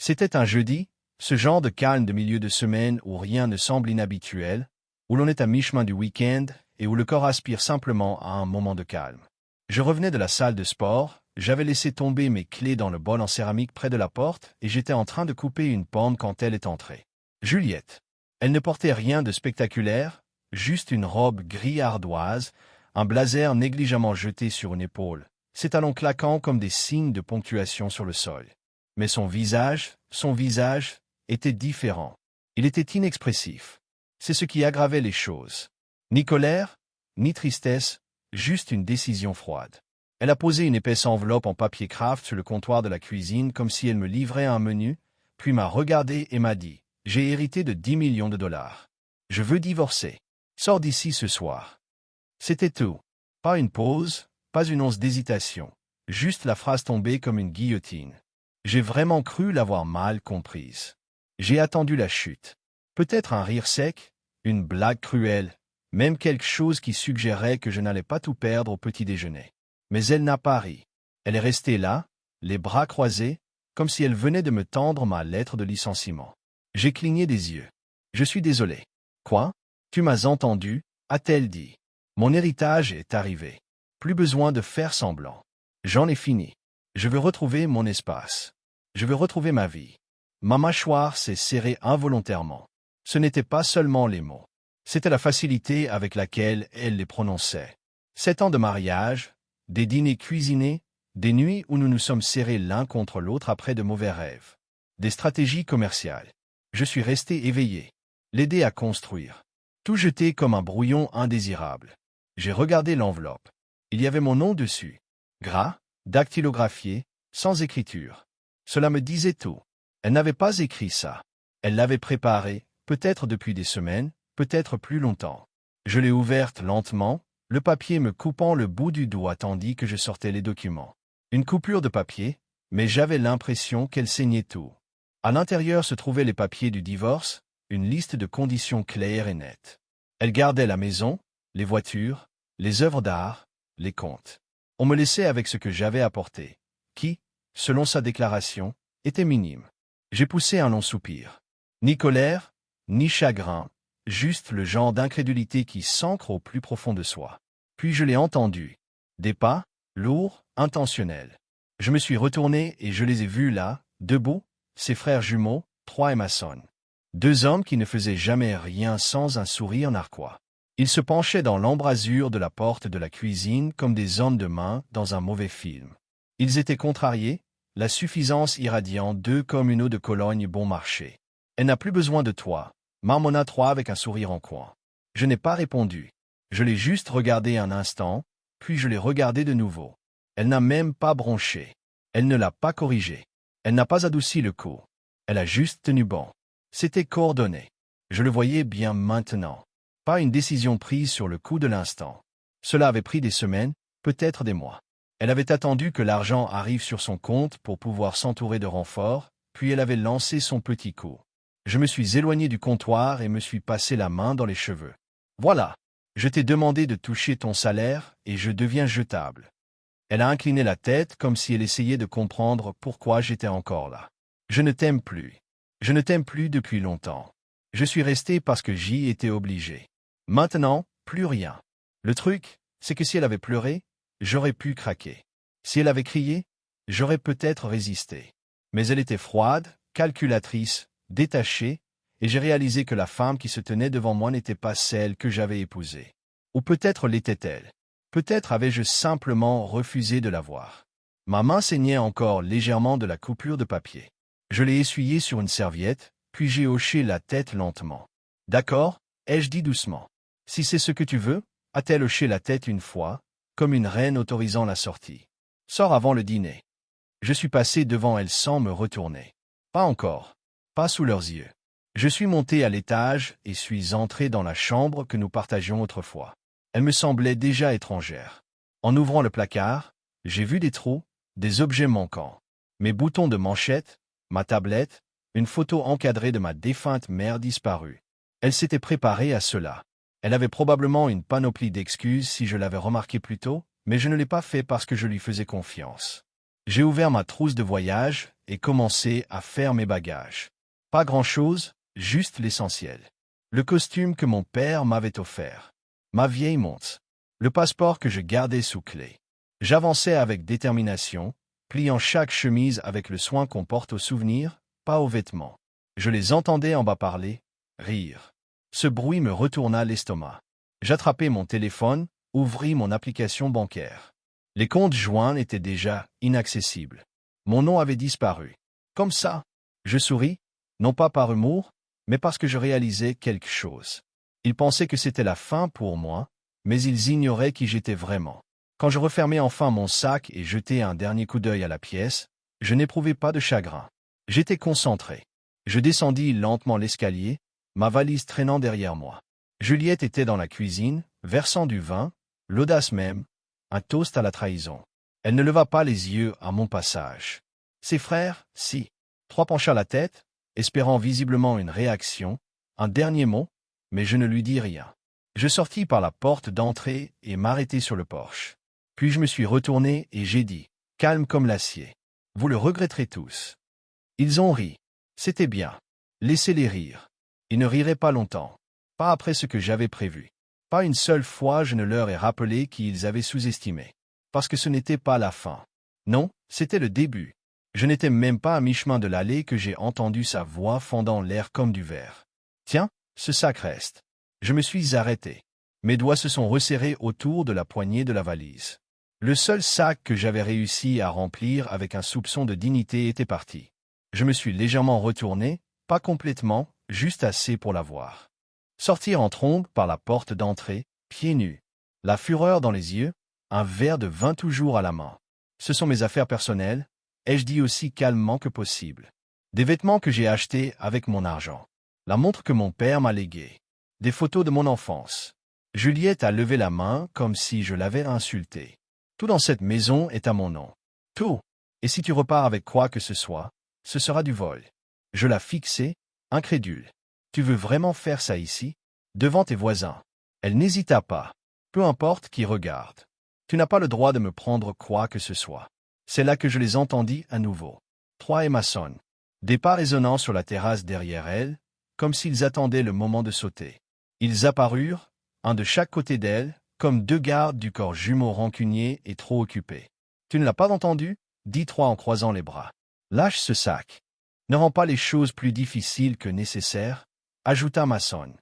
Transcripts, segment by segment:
C'était un jeudi, ce genre de calme de milieu de semaine où rien ne semble inhabituel, où l'on est à mi-chemin du week-end et où le corps aspire simplement à un moment de calme. Je revenais de la salle de sport, j'avais laissé tomber mes clés dans le bol en céramique près de la porte et j'étais en train de couper une pomme quand elle est entrée. Juliette. Elle ne portait rien de spectaculaire, juste une robe gris ardoise, un blazer négligemment jeté sur une épaule, ses talons claquants comme des signes de ponctuation sur le sol. Mais son visage, était différent. Il était inexpressif. C'est ce qui aggravait les choses. Ni colère, ni tristesse, juste une décision froide. Elle a posé une épaisse enveloppe en papier craft sur le comptoir de la cuisine comme si elle me livrait un menu, puis m'a regardé et m'a dit « J'ai hérité de 10 millions de dollars. Je veux divorcer. Sors d'ici ce soir. » C'était tout. Pas une pause, pas une once d'hésitation. Juste la phrase tombée comme une guillotine. J'ai vraiment cru l'avoir mal comprise. J'ai attendu la chute. Peut-être un rire sec, une blague cruelle, même quelque chose qui suggérait que je n'allais pas tout perdre au petit déjeuner. Mais elle n'a pas ri. Elle est restée là, les bras croisés, comme si elle venait de me tendre ma lettre de licenciement. J'ai cligné des yeux. Je suis désolé. Quoi? Tu m'as entendu? A-t-elle dit. Mon héritage est arrivé. Plus besoin de faire semblant. J'en ai fini. Je veux retrouver mon espace. Je veux retrouver ma vie. Ma mâchoire s'est serrée involontairement. Ce n'était pas seulement les mots. C'était la facilité avec laquelle elle les prononçait. 7 ans de mariage, des dîners cuisinés, des nuits où nous nous sommes serrés l'un contre l'autre après de mauvais rêves. Des stratégies commerciales. Je suis resté éveillé. L'aider à construire. Tout jeté comme un brouillon indésirable. J'ai regardé l'enveloppe. Il y avait mon nom dessus. Gras, dactylographié, sans écriture. Cela me disait tout. Elle n'avait pas écrit ça. Elle l'avait préparé, peut-être depuis des semaines, peut-être plus longtemps. Je l'ai ouverte lentement, le papier me coupant le bout du doigt tandis que je sortais les documents. Une coupure de papier, mais j'avais l'impression qu'elle saignait tout. À l'intérieur se trouvaient les papiers du divorce, une liste de conditions claires et nettes. Elle gardait la maison, les voitures, les œuvres d'art, les comptes. On me laissait avec ce que j'avais apporté, qui, selon sa déclaration, était minime. J'ai poussé un long soupir. Ni colère, ni chagrin, juste le genre d'incrédulité qui s'ancre au plus profond de soi. Puis je l'ai entendu. Des pas, lourds, intentionnels. Je me suis retourné et je les ai vus là, debout, ses frères jumeaux, 3 et Mason. 2 hommes qui ne faisaient jamais rien sans un sourire narquois. Ils se penchaient dans l'embrasure de la porte de la cuisine comme des hommes de main dans un mauvais film. Ils étaient contrariés, la suffisance irradiant d'eux comme une eau de Cologne bon marché. Elle n'a plus besoin de toi, marmonna 3 avec un sourire en coin. Je n'ai pas répondu. Je l'ai juste regardé un instant, puis je l'ai regardé de nouveau. Elle n'a même pas bronché. Elle ne l'a pas corrigé. Elle n'a pas adouci le coup. Elle a juste tenu bon. C'était coordonné. Je le voyais bien maintenant. Pas une décision prise sur le coup de l'instant. Cela avait pris des semaines, peut-être des mois. Elle avait attendu que l'argent arrive sur son compte pour pouvoir s'entourer de renforts, puis elle avait lancé son petit coup. Je me suis éloigné du comptoir et me suis passé la main dans les cheveux. Voilà. Je t'ai demandé de toucher ton salaire et je deviens jetable. Elle a incliné la tête comme si elle essayait de comprendre pourquoi j'étais encore là. Je ne t'aime plus. Je ne t'aime plus depuis longtemps. Je suis resté parce que j'y étais obligé. Maintenant, plus rien. Le truc, c'est que si elle avait pleuré, j'aurais pu craquer. Si elle avait crié, j'aurais peut-être résisté. Mais elle était froide, calculatrice, détachée, et j'ai réalisé que la femme qui se tenait devant moi n'était pas celle que j'avais épousée. Ou peut-être l'était-elle. Peut-être avais-je simplement refusé de la voir. Ma main saignait encore légèrement de la coupure de papier. Je l'ai essuyée sur une serviette, puis j'ai hoché la tête lentement. « D'accord, ai-je dit doucement. Si c'est ce que tu veux, a-t-elle hoché la tête une fois, comme une reine autorisant la sortie. Sors avant le dîner. Je suis passé devant elle sans me retourner. Pas encore. Pas sous leurs yeux. Je suis monté à l'étage et suis entré dans la chambre que nous partagions autrefois. Elle me semblait déjà étrangère. En ouvrant le placard, j'ai vu des trous, des objets manquants. Mes boutons de manchette, ma tablette, une photo encadrée de ma défunte mère disparue. Elle s'était préparée à cela. Elle avait probablement une panoplie d'excuses si je l'avais remarqué plus tôt, mais je ne l'ai pas fait parce que je lui faisais confiance. J'ai ouvert ma trousse de voyage et commencé à faire mes bagages. Pas grand-chose, juste l'essentiel. Le costume que mon père m'avait offert. Ma vieille montre. Le passeport que je gardais sous clé. J'avançais avec détermination, pliant chaque chemise avec le soin qu'on porte aux souvenirs, pas aux vêtements. Je les entendais en bas parler, rire. Ce bruit me retourna l'estomac. J'attrapai mon téléphone, ouvris mon application bancaire. Les comptes joints étaient déjà inaccessibles. Mon nom avait disparu. Comme ça, je souris, non pas par humour, mais parce que je réalisais quelque chose. Ils pensaient que c'était la fin pour moi, mais ils ignoraient qui j'étais vraiment. Quand je refermai enfin mon sac et jetai un dernier coup d'œil à la pièce, je n'éprouvais pas de chagrin. J'étais concentré. Je descendis lentement l'escalier, ma valise traînant derrière moi. Juliette était dans la cuisine, versant du vin, l'audace même, un toast à la trahison. Elle ne leva pas les yeux à mon passage. Ses frères, si. Trois pencha la tête, espérant visiblement une réaction, un dernier mot, mais je ne lui dis rien. Je sortis par la porte d'entrée et m'arrêtai sur le porche. Puis je me suis retourné et j'ai dit, calme comme l'acier. Vous le regretterez tous. Ils ont ri. C'était bien. Laissez-les rire. Ils ne riraient pas longtemps. Pas après ce que j'avais prévu. Pas une seule fois je ne leur ai rappelé qu'ils avaient sous-estimé. Parce que ce n'était pas la fin. Non, c'était le début. Je n'étais même pas à mi-chemin de l'allée que j'ai entendu sa voix fendant l'air comme du verre. Tiens, ce sac reste. Je me suis arrêté. Mes doigts se sont resserrés autour de la poignée de la valise. Le seul sac que j'avais réussi à remplir avec un soupçon de dignité était parti. Je me suis légèrement retourné, pas complètement, juste assez pour la voir. Sortir en trombe par la porte d'entrée, pieds nus. La fureur dans les yeux, un verre de vin toujours à la main. Ce sont mes affaires personnelles, ai-je dit aussi calmement que possible. Des vêtements que j'ai achetés avec mon argent. La montre que mon père m'a léguée. Des photos de mon enfance. Juliette a levé la main comme si je l'avais insultée. Tout dans cette maison est à mon nom. Tout. Et si tu repars avec quoi que ce soit, ce sera du vol. Je la fixai, incrédule. Tu veux vraiment faire ça ici, devant tes voisins? Elle n'hésita pas. Peu importe qui regarde. Tu n'as pas le droit de me prendre quoi que ce soit. C'est là que je les entendis à nouveau. Trois et Mason. Des pas résonnants sur la terrasse derrière elle, comme s'ils attendaient le moment de sauter. Ils apparurent, un de chaque côté d'elle, comme deux gardes du corps jumeaux rancuniers et trop occupés. Tu ne l'as pas entendu? Dit Trois en croisant les bras. Lâche ce sac. Ne rends pas les choses plus difficiles que nécessaire, ajouta Mason.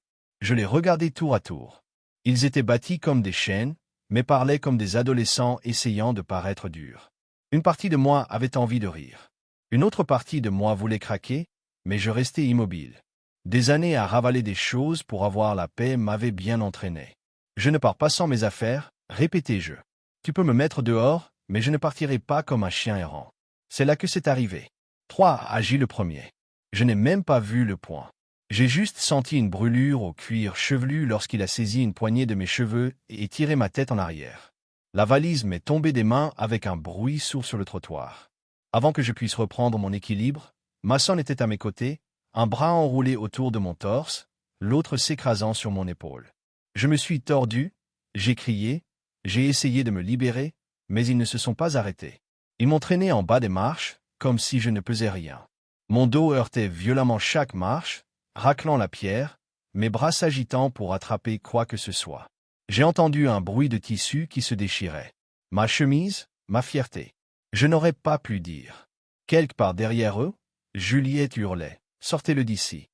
Je les regardai tour à tour. Ils étaient bâtis comme des chaînes, mais parlaient comme des adolescents essayant de paraître durs. Une partie de moi avait envie de rire. Une autre partie de moi voulait craquer, mais je restais immobile. Des années à ravaler des choses pour avoir la paix m'avaient bien entraîné. Je ne pars pas sans mes affaires, répétai-je. Tu peux me mettre dehors, mais je ne partirai pas comme un chien errant. C'est là que c'est arrivé. Trois agit le premier. Je n'ai même pas vu le point. J'ai juste senti une brûlure au cuir chevelu lorsqu'il a saisi une poignée de mes cheveux et tiré ma tête en arrière. La valise m'est tombée des mains avec un bruit sourd sur le trottoir. Avant que je puisse reprendre mon équilibre, Mason était à mes côtés, un bras enroulé autour de mon torse, l'autre s'écrasant sur mon épaule. Je me suis tordu, j'ai crié, j'ai essayé de me libérer, mais ils ne se sont pas arrêtés. Ils m'ont traîné en bas des marches, comme si je ne pesais rien. Mon dos heurtait violemment chaque marche, raclant la pierre, mes bras s'agitant pour attraper quoi que ce soit. J'ai entendu un bruit de tissu qui se déchirait. Ma chemise, ma fierté. Je n'aurais pas pu dire. Quelque part derrière eux, Juliette hurlait. Sortez-le d'ici.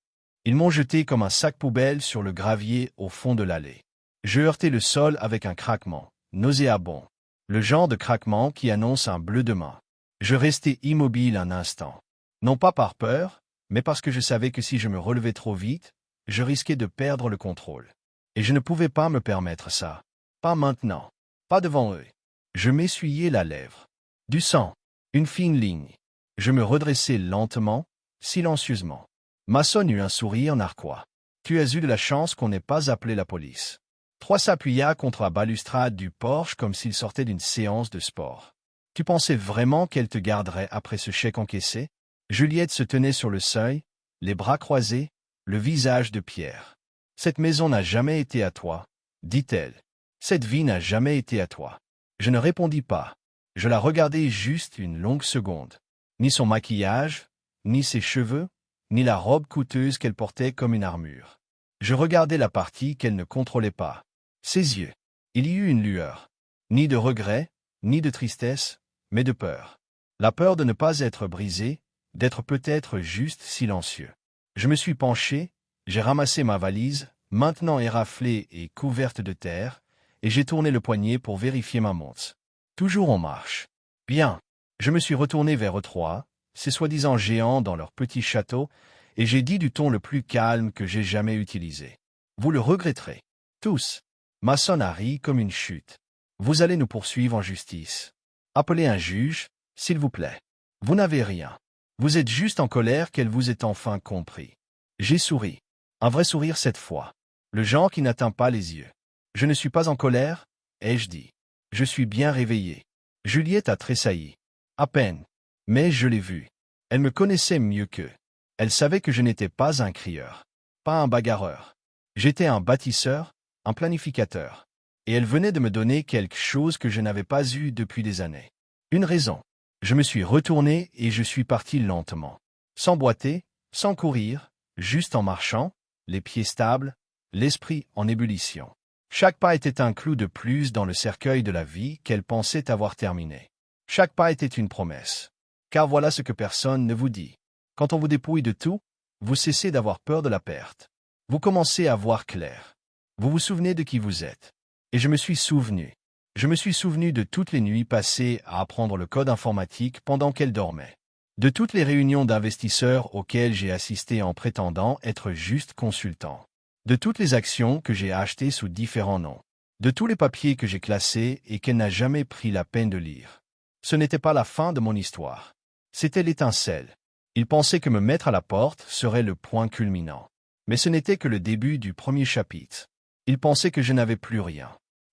Ils m'ont jeté comme un sac poubelle sur le gravier au fond de l'allée. Je heurtai le sol avec un craquement, nauséabond. Le genre de craquement qui annonce un bleu demain. Je restai immobile un instant. Non pas par peur, mais parce que je savais que si je me relevais trop vite, je risquais de perdre le contrôle. Et je ne pouvais pas me permettre ça. Pas maintenant. Pas devant eux. Je m'essuyai la lèvre. Du sang. Une fine ligne. Je me redressai lentement, silencieusement. Mason eut un sourire narquois. Tu as eu de la chance qu'on n'ait pas appelé la police. Trois s'appuya contre la balustrade du porche comme s'il sortait d'une séance de sport. Tu pensais vraiment qu'elle te garderait après ce chèque encaissé? Juliette se tenait sur le seuil, les bras croisés, le visage de pierre. Cette maison n'a jamais été à toi, dit-elle. Cette vie n'a jamais été à toi. Je ne répondis pas. Je la regardais juste une longue seconde. Ni son maquillage, ni ses cheveux, ni la robe coûteuse qu'elle portait comme une armure. Je regardais la partie qu'elle ne contrôlait pas. Ses yeux. Il y eut une lueur. Ni de regret, ni de tristesse, mais de peur. La peur de ne pas être brisé, d'être peut-être juste silencieux. Je me suis penché, j'ai ramassé ma valise, maintenant éraflée et couverte de terre, et j'ai tourné le poignet pour vérifier ma montre. Toujours en marche. Bien. Je me suis retourné vers eux trois, ces soi-disant géants dans leur petit château, et j'ai dit du ton le plus calme que j'ai jamais utilisé. Vous le regretterez. Tous. Mason a ri comme une chute. Vous allez nous poursuivre en justice. Appelez un juge, s'il vous plaît. Vous n'avez rien. Vous êtes juste en colère qu'elle vous ait enfin compris. J'ai souri. Un vrai sourire cette fois. Le genre qui n'atteint pas les yeux. Je ne suis pas en colère, ai-je dit. Je suis bien réveillé. Juliette a tressailli. À peine. Mais je l'ai vue. Elle me connaissait mieux qu'eux. Elle savait que je n'étais pas un crieur. Pas un bagarreur. J'étais un bâtisseur, un planificateur. Et elle venait de me donner quelque chose que je n'avais pas eu depuis des années. Une raison. Je me suis retourné et je suis parti lentement. Sans boiter, sans courir, juste en marchant, les pieds stables, l'esprit en ébullition. Chaque pas était un clou de plus dans le cercueil de la vie qu'elle pensait avoir terminé. Chaque pas était une promesse. Car voilà ce que personne ne vous dit. Quand on vous dépouille de tout, vous cessez d'avoir peur de la perte. Vous commencez à voir clair. Vous vous souvenez de qui vous êtes. Et je me suis souvenu. Je me suis souvenu de toutes les nuits passées à apprendre le code informatique pendant qu'elle dormait. De toutes les réunions d'investisseurs auxquelles j'ai assisté en prétendant être juste consultant. De toutes les actions que j'ai achetées sous différents noms. De tous les papiers que j'ai classés et qu'elle n'a jamais pris la peine de lire. Ce n'était pas la fin de mon histoire. C'était l'étincelle. Ils pensaient que me mettre à la porte serait le point culminant. Mais ce n'était que le début du premier chapitre. Ils pensaient que je n'avais plus rien.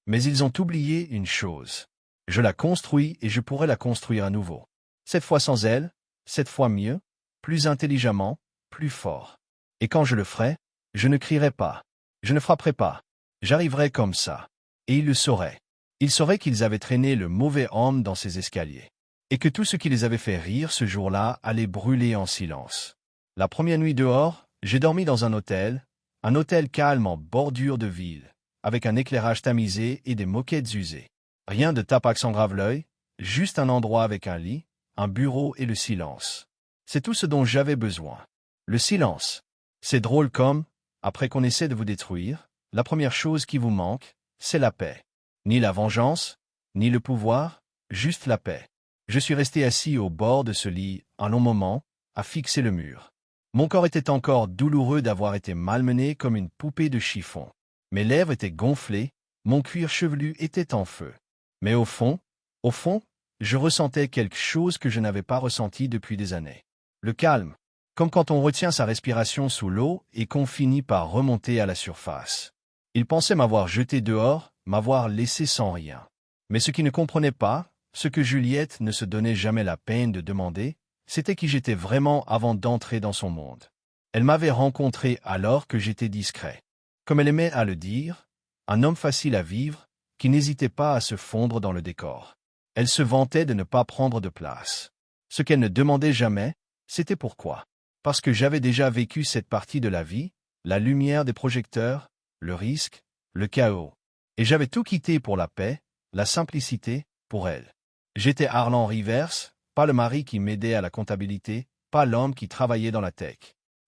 Mais ils ont oublié une chose. Je la construis et je pourrais la construire à nouveau. Cette fois sans elle, cette fois mieux, plus intelligemment, plus fort. Et quand je le ferai, je ne crierai pas. Je ne frapperai pas. J'arriverai comme ça. Et ils le sauraient. Ils sauraient qu'ils avaient traîné le mauvais homme dans ces escaliers. Et que tout ce qui les avait fait rire ce jour-là allait brûler en silence. La première nuit dehors, j'ai dormi dans un hôtel calme en bordure de ville, avec un éclairage tamisé et des moquettes usées. Rien de tapax en grave-l'œil, juste un endroit avec un lit, un bureau et le silence. C'est tout ce dont j'avais besoin. Le silence. C'est drôle comme, après qu'on essaie de vous détruire, la première chose qui vous manque, c'est la paix. Ni la vengeance, ni le pouvoir, juste la paix. Je suis resté assis au bord de ce lit, un long moment, à fixer le mur. Mon corps était encore douloureux d'avoir été malmené comme une poupée de chiffon. Mes lèvres étaient gonflées, mon cuir chevelu était en feu. Mais au fond, je ressentais quelque chose que je n'avais pas ressenti depuis des années. Le calme, comme quand on retient sa respiration sous l'eau et qu'on finit par remonter à la surface. Ils pensaient m'avoir jeté dehors, m'avoir laissé sans rien. Mais ce qu'ils ne comprenaient pas, ce que Juliette ne se donnait jamais la peine de demander, c'était qui j'étais vraiment avant d'entrer dans son monde. Elle m'avait rencontré alors que j'étais discret. Comme elle aimait à le dire, un homme facile à vivre, qui n'hésitait pas à se fondre dans le décor. Elle se vantait de ne pas prendre de place. Ce qu'elle ne demandait jamais, c'était pourquoi. Parce que j'avais déjà vécu cette partie de la vie, la lumière des projecteurs, le risque, le chaos. Et j'avais tout quitté pour la paix, la simplicité, pour elle. J'étais Arlan Rivers, pas le mari qui m'aidait à la comptabilité, pas l'homme qui travaillait dans la tech.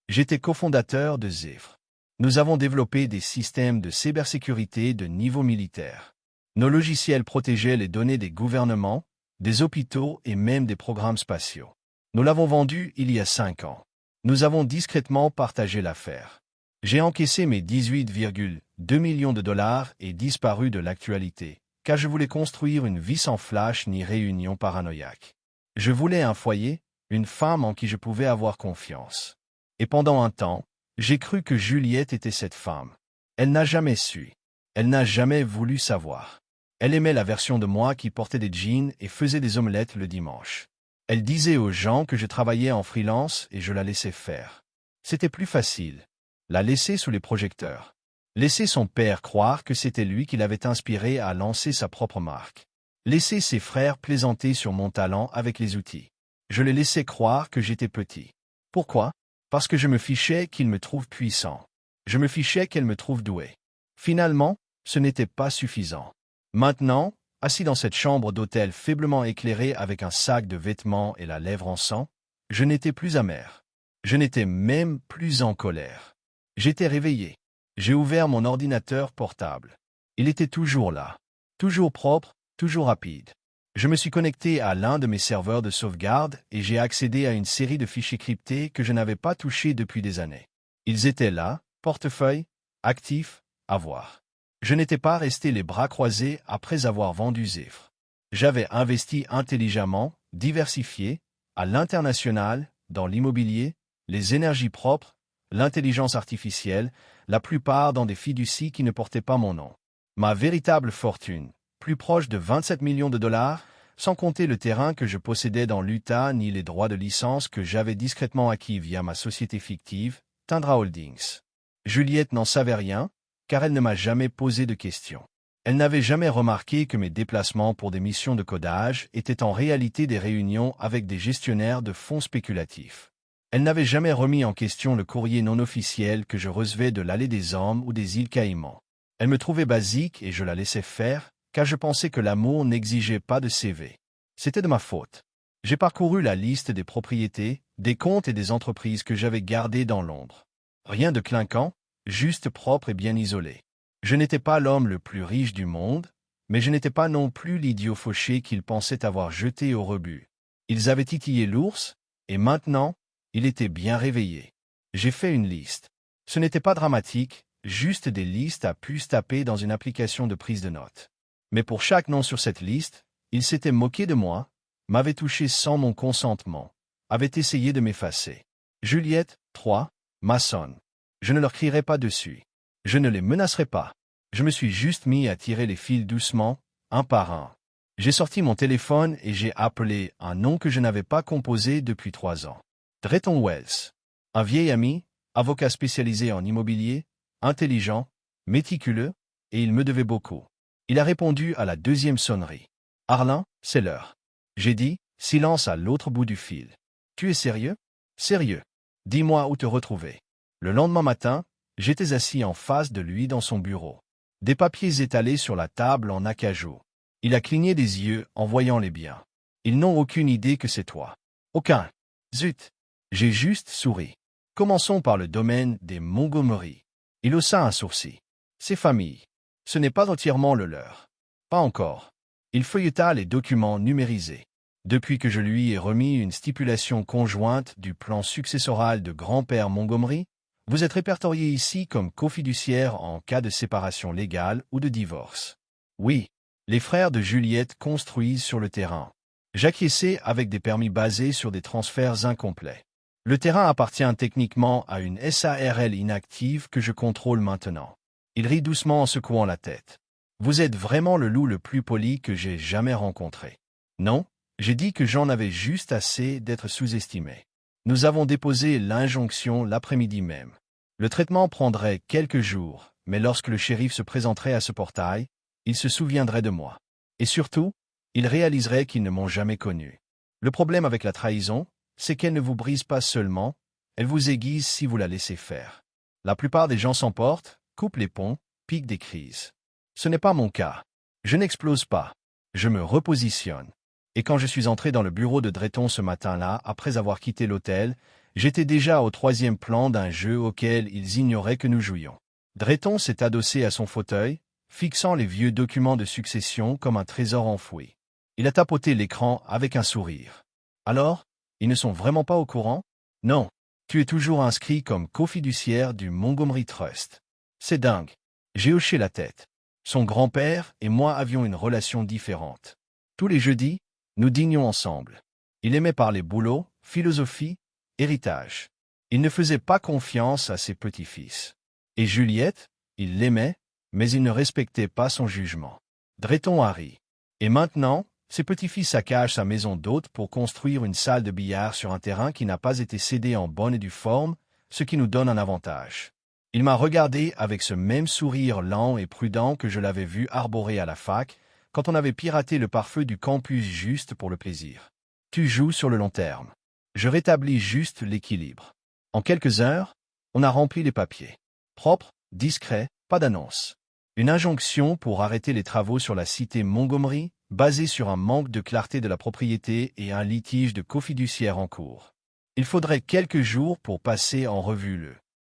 J'étais cofondateur de Zephyr. Nous avons développé des systèmes de cybersécurité de niveau militaire. Nos logiciels protégeaient les données des gouvernements, des hôpitaux et même des programmes spatiaux. Nous l'avons vendu il y a 5 ans. Nous avons discrètement partagé l'affaire. J'ai encaissé mes 18,2 millions de dollars et disparu de l'actualité, car je voulais construire une vie sans flash ni réunion paranoïaque. Je voulais un foyer, une femme en qui je pouvais avoir confiance. Et pendant un temps, j'ai cru que Juliette était cette femme. Elle n'a jamais su. Elle n'a jamais voulu savoir. Elle aimait la version de moi qui portait des jeans et faisait des omelettes le dimanche. Elle disait aux gens que je travaillais en freelance et je la laissais faire. C'était plus facile. La laisser sous les projecteurs. Laisser son père croire que c'était lui qui l'avait inspiré à lancer sa propre marque. laisser ses frères plaisanter sur mon talent avec les outils. Je les laissais croire que j'étais petit. Pourquoi? Parce que je me fichais qu'ils me trouvent puissant. Je me fichais qu'elle me trouve doué. Finalement, ce n'était pas suffisant. Maintenant, assis dans cette chambre d'hôtel faiblement éclairée avec un sac de vêtements et la lèvre en sang, je n'étais plus amer. Je n'étais même plus en colère. J'étais réveillé. J'ai ouvert mon ordinateur portable. Il était toujours là. Toujours propre, toujours rapide. Je me suis connecté à l'un de mes serveurs de sauvegarde et j'ai accédé à une série de fichiers cryptés que je n'avais pas touchés depuis des années. Ils étaient là, portefeuille, actifs, à voir. Je n'étais pas resté les bras croisés après avoir vendu Zephyr. J'avais investi intelligemment, diversifié, à l'international, dans l'immobilier, les énergies propres, l'intelligence artificielle, la plupart dans des fiducies qui ne portaient pas mon nom. Ma véritable fortune, plus proche de 27 millions de dollars, sans compter le terrain que je possédais dans l'Utah ni les droits de licence que j'avais discrètement acquis via ma société fictive, Tundra Holdings. Juliette n'en savait rien, car elle ne m'a jamais posé de questions. Elle n'avait jamais remarqué que mes déplacements pour des missions de codage étaient en réalité des réunions avec des gestionnaires de fonds spéculatifs. Elle n'avait jamais remis en question le courrier non officiel que je recevais de l'Allée des Hommes ou des îles Caïmans. Elle me trouvait basique et je la laissais faire, car je pensais que l'amour n'exigeait pas de CV. C'était de ma faute. J'ai parcouru la liste des propriétés, des comptes et des entreprises que j'avais gardées dans Londres. Rien de clinquant, juste propre et bien isolé. Je n'étais pas l'homme le plus riche du monde, mais je n'étais pas non plus l'idiot fauché qu'ils pensaient avoir jeté au rebut. Ils avaient titillé l'ours, et maintenant, il était bien réveillé. J'ai fait une liste. Ce n'était pas dramatique, juste des listes à puce taper dans une application de prise de notes. Mais pour chaque nom sur cette liste, ils s'étaient moqués de moi, m'avaient touché sans mon consentement, avaient essayé de m'effacer. Juliette, 3, maçonne. Je ne leur crierai pas dessus. Je ne les menacerai pas. Je me suis juste mis à tirer les fils doucement, un par un. J'ai sorti mon téléphone et j'ai appelé un nom que je n'avais pas composé depuis 3 ans. Drayton Wells. Un vieil ami, avocat spécialisé en immobilier, intelligent, méticuleux, et il me devait beaucoup. Il a répondu à la deuxième sonnerie. Arlin, c'est l'heure. J'ai dit, silence à l'autre bout du fil. Tu es sérieux? Sérieux. Dis-moi où te retrouver. Le lendemain matin, j'étais assis en face de lui dans son bureau. Des papiers étalés sur la table en acajou. Il a cligné des yeux en voyant les biens. Ils n'ont aucune idée que c'est toi. Aucun. Zut. J'ai juste souri. Commençons par le domaine des Montgomery. Il haussa un sourcil. Ces familles. Ce n'est pas entièrement le leur. Pas encore. Il feuilleta les documents numérisés. Depuis que je lui ai remis une stipulation conjointe du plan successoral de grand-père Montgomery, vous êtes répertorié ici comme cofiduciaire en cas de séparation légale ou de divorce. Oui, les frères de Juliette construisent sur le terrain. J'acquiesçais avec des permis basés sur des transferts incomplets. Le terrain appartient techniquement à une SARL inactive que je contrôle maintenant. Il rit doucement en secouant la tête. Vous êtes vraiment le loup le plus poli que j'ai jamais rencontré. Non, j'ai dit que j'en avais juste assez d'être sous-estimé. Nous avons déposé l'injonction l'après-midi même. Le traitement prendrait quelques jours, mais lorsque le shérif se présenterait à ce portail, il se souviendrait de moi. Et surtout, il réaliserait qu'ils ne m'ont jamais connu. Le problème avec la trahison, c'est qu'elle ne vous brise pas seulement, elle vous aiguise si vous la laissez faire. La plupart des gens s'emportent, coupent les ponts, piquent des crises. Ce n'est pas mon cas. Je n'explose pas. Je me repositionne. Et quand je suis entré dans le bureau de Drayton ce matin-là, après avoir quitté l'hôtel, j'étais déjà au 3e plan d'un jeu auquel ils ignoraient que nous jouions. Drayton s'est adossé à son fauteuil, fixant les vieux documents de succession comme un trésor enfoui. Il a tapoté l'écran avec un sourire. Alors, ils ne sont vraiment pas au courant? Non, tu es toujours inscrit comme cofiduciaire du Montgomery Trust. C'est dingue. J'ai hoché la tête. Son grand-père et moi avions une relation différente. Tous les jeudis, nous dînions ensemble. Il aimait parler boulot, philosophie, héritage. Il ne faisait pas confiance à ses petits-fils. Et Juliette, il l'aimait, mais il ne respectait pas son jugement. Drayton a ri. Et maintenant, ses petits-fils saccagent sa maison d'hôte pour construire une salle de billard sur un terrain qui n'a pas été cédé en bonne et due forme, ce qui nous donne un avantage. Il m'a regardé avec ce même sourire lent et prudent que je l'avais vu arborer à la fac, quand on avait piraté le pare-feu du campus juste pour le plaisir. Tu joues sur le long terme. Je rétablis juste l'équilibre. En quelques heures, on a rempli les papiers. Propre, discret, pas d'annonce. Une injonction pour arrêter les travaux sur la cité Montgomery, basée sur un manque de clarté de la propriété et un litige de cofiduciaire en cours. Il faudrait quelques jours pour passer en revue le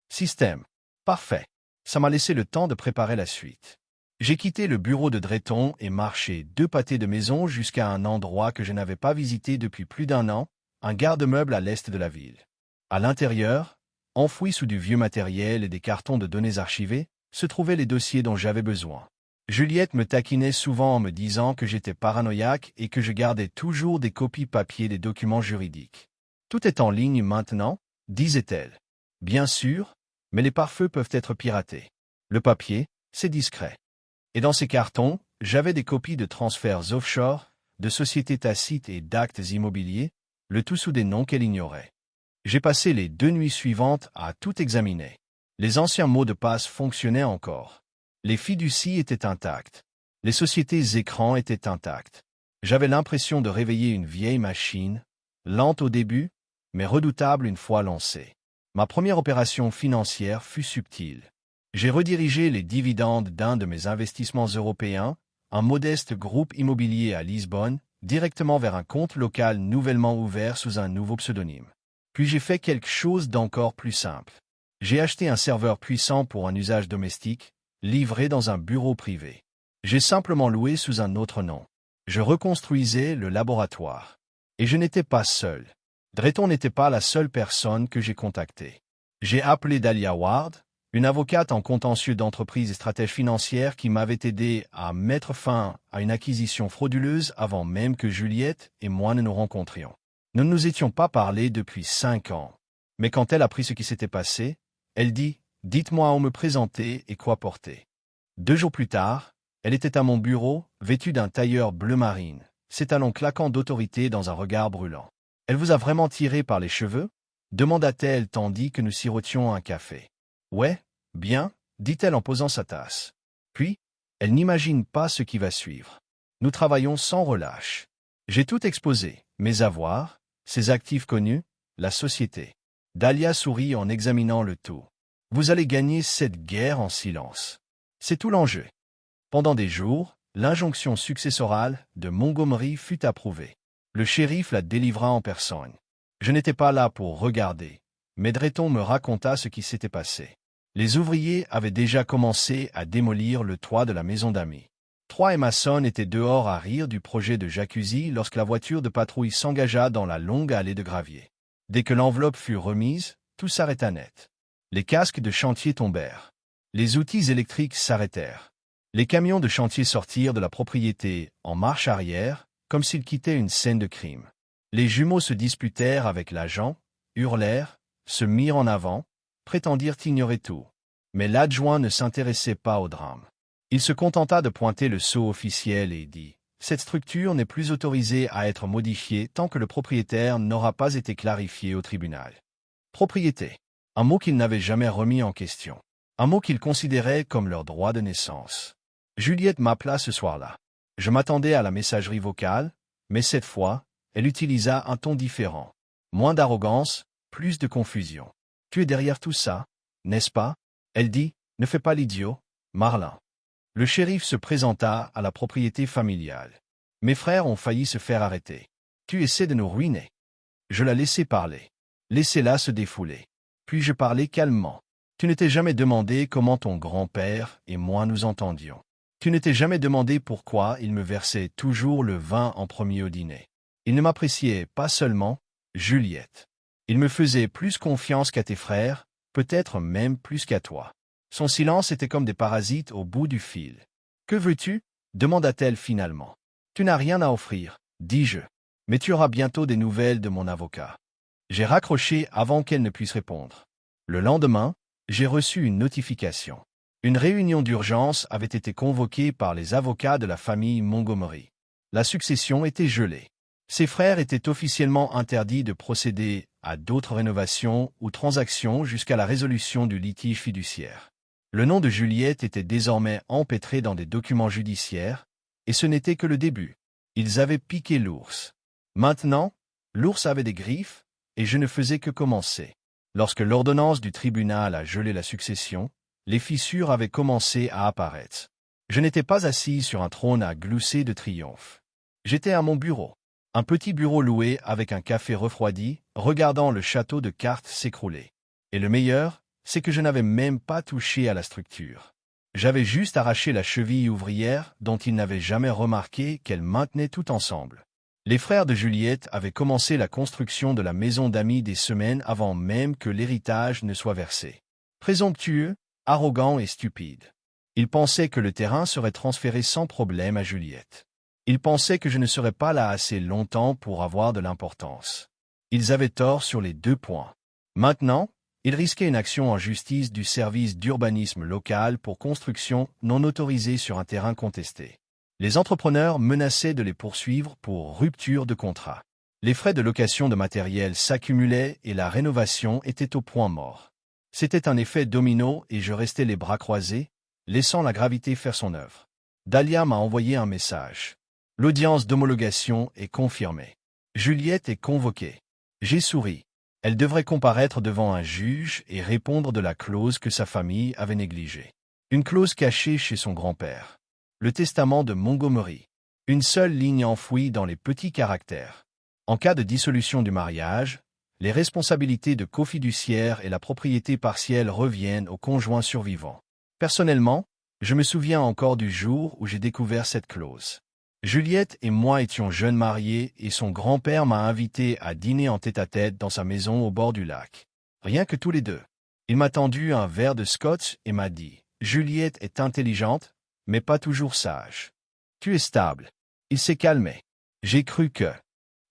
système. Parfait. Ça m'a laissé le temps de préparer la suite. J'ai quitté le bureau de Drayton et marché 2 pâtés de maison jusqu'à un endroit que je n'avais pas visité depuis plus d'1 an, un garde-meuble à l'est de la ville. À l'intérieur, enfouis sous du vieux matériel et des cartons de données archivés, se trouvaient les dossiers dont j'avais besoin. Juliette me taquinait souvent en me disant que j'étais paranoïaque et que je gardais toujours des copies papier des documents juridiques. Tout est en ligne maintenant, disait-elle. Bien sûr, mais les pare-feux peuvent être piratés. Le papier, c'est discret. Et dans ces cartons, j'avais des copies de transferts offshore, de sociétés tacites et d'actes immobiliers, le tout sous des noms qu'elle ignorait. J'ai passé les 2 nuits suivantes à tout examiner. Les anciens mots de passe fonctionnaient encore. Les fiducies étaient intactes. Les sociétés écrans étaient intactes. J'avais l'impression de réveiller une vieille machine, lente au début, mais redoutable une fois lancée. Ma première opération financière fut subtile. J'ai redirigé les dividendes d'un de mes investissements européens, un modeste groupe immobilier à Lisbonne, directement vers un compte local nouvellement ouvert sous un nouveau pseudonyme. Puis j'ai fait quelque chose d'encore plus simple. J'ai acheté un serveur puissant pour un usage domestique, livré dans un bureau privé. J'ai simplement loué sous un autre nom. Je reconstruisais le laboratoire. Et je n'étais pas seul. Drayton n'était pas la seule personne que j'ai contactée. J'ai appelé Dahlia Ward, une avocate en contentieux d'entreprise et stratège financière qui m'avait aidé à mettre fin à une acquisition frauduleuse avant même que Juliette et moi ne nous rencontrions. Nous ne nous étions pas parlé depuis 5 ans. Mais quand elle apprit ce qui s'était passé, elle dit « Dites-moi où me présenter et quoi porter ». 2 jours plus tard, elle était à mon bureau, vêtue d'un tailleur bleu marine, ses talons claquant d'autorité dans un regard brûlant. « Elle vous a vraiment tiré par les cheveux ?» demanda-t-elle tandis que nous sirotions un café. « Ouais, bien, dit-elle en posant sa tasse. Puis, elle n'imagine pas ce qui va suivre. Nous travaillons sans relâche. J'ai tout exposé, mes avoirs, ses actifs connus, la société. » Dahlia sourit en examinant le tout. « Vous allez gagner cette guerre en silence. C'est tout l'enjeu. » Pendant des jours, l'injonction successorale de Montgomery fut approuvée. Le shérif la délivra en personne. Je n'étais pas là pour regarder, mais Drayton me raconta ce qui s'était passé. Les ouvriers avaient déjà commencé à démolir le toit de la maison d'amis. 3 maçons étaient dehors à rire du projet de jacuzzi lorsque la voiture de patrouille s'engagea dans la longue allée de gravier. Dès que l'enveloppe fut remise, tout s'arrêta net. Les casques de chantier tombèrent. Les outils électriques s'arrêtèrent. Les camions de chantier sortirent de la propriété en marche arrière, comme s'ils quittaient une scène de crime. Les jumeaux se disputèrent avec l'agent, hurlèrent, se mirent en avant, prétendirent ignorer tout. Mais l'adjoint ne s'intéressait pas au drame. Il se contenta de pointer le sceau officiel et dit « Cette structure n'est plus autorisée à être modifiée tant que le propriétaire n'aura pas été clarifié au tribunal. » Propriété. Un mot qu'ils n'avaient jamais remis en question. Un mot qu'ils considéraient comme leur droit de naissance. Juliette m'appela ce soir-là. Je m'attendais à la messagerie vocale, mais cette fois, elle utilisa un ton différent. Moins d'arrogance, plus de confusion. « Tu es derrière tout ça, n'est-ce pas ?» Elle dit « Ne fais pas l'idiot, Marlin. » Le shérif se présenta à la propriété familiale. « Mes frères ont failli se faire arrêter. Tu essaies de nous ruiner. » Je la laissai parler. Laissez-la se défouler. Puis je parlais calmement. « Tu ne t'es jamais demandé comment ton grand-père et moi nous entendions. Tu ne t'es jamais demandé pourquoi il me versait toujours le vin en premier au dîner. Il ne m'appréciait pas seulement, Juliette. Il me faisait plus confiance qu'à tes frères, peut-être même plus qu'à toi. » Son silence était comme des parasites au bout du fil. « Que veux-tu » demanda-t-elle finalement. « Tu n'as rien à offrir, dis-je. Mais tu auras bientôt des nouvelles de mon avocat. » J'ai raccroché avant qu'elle ne puisse répondre. Le lendemain, j'ai reçu une notification. Une réunion d'urgence avait été convoquée par les avocats de la famille Montgomery. La succession était gelée. Ses frères étaient officiellement interdits de procéder à d'autres rénovations ou transactions jusqu'à la résolution du litige fiduciaire. Le nom de Juliette était désormais empêtré dans des documents judiciaires, Et ce n'était que le début. Ils avaient piqué l'ours. Maintenant, l'ours avait des griffes, et je ne faisais que commencer. Lorsque l'ordonnance du tribunal a gelé la succession, les fissures avaient commencé à apparaître. Je n'étais pas assis sur un trône à glousser de triomphe. J'étais à mon bureau. Un petit bureau loué avec un café refroidi, regardant le château de cartes s'écrouler. Et le meilleur, c'est que je n'avais même pas touché à la structure. J'avais juste arraché la cheville ouvrière dont ils n'avaient jamais remarqué qu'elle maintenait tout ensemble. Les frères de Juliette avaient commencé la construction de la maison d'amis des semaines avant même que l'héritage ne soit versé. Présomptueux, arrogants et stupides. Ils pensaient que le terrain serait transféré sans problème à Juliette. Ils pensaient que je ne serais pas là assez longtemps pour avoir de l'importance. Ils avaient tort sur les 2 points. Maintenant, ils risquaient une action en justice du service d'urbanisme local pour construction non autorisée sur un terrain contesté. Les entrepreneurs menaçaient de les poursuivre pour rupture de contrat. Les frais de location de matériel s'accumulaient et la rénovation était au point mort. C'était un effet domino et je restais les bras croisés, laissant la gravité faire son œuvre. Dahlia m'a envoyé un message. L'audience d'homologation est confirmée. Juliette est convoquée. J'ai souri. Elle devrait comparaître devant un juge et répondre de la clause que sa famille avait négligée. Une clause cachée chez son grand-père. Le testament de Montgomery. Une seule ligne enfouie dans les petits caractères. En cas de dissolution du mariage, les responsabilités de cofiduciaire et la propriété partielle reviennent au conjoint survivant. Personnellement, je me souviens encore du jour où j'ai découvert cette clause. Juliette et moi étions jeunes mariés et son grand-père m'a invité à dîner en tête-à-tête dans sa maison au bord du lac. Rien que tous les deux. Il m'a tendu un verre de scotch et m'a dit « Juliette est intelligente, mais pas toujours sage. Tu es stable. » Il s'est calmé. J'ai cru que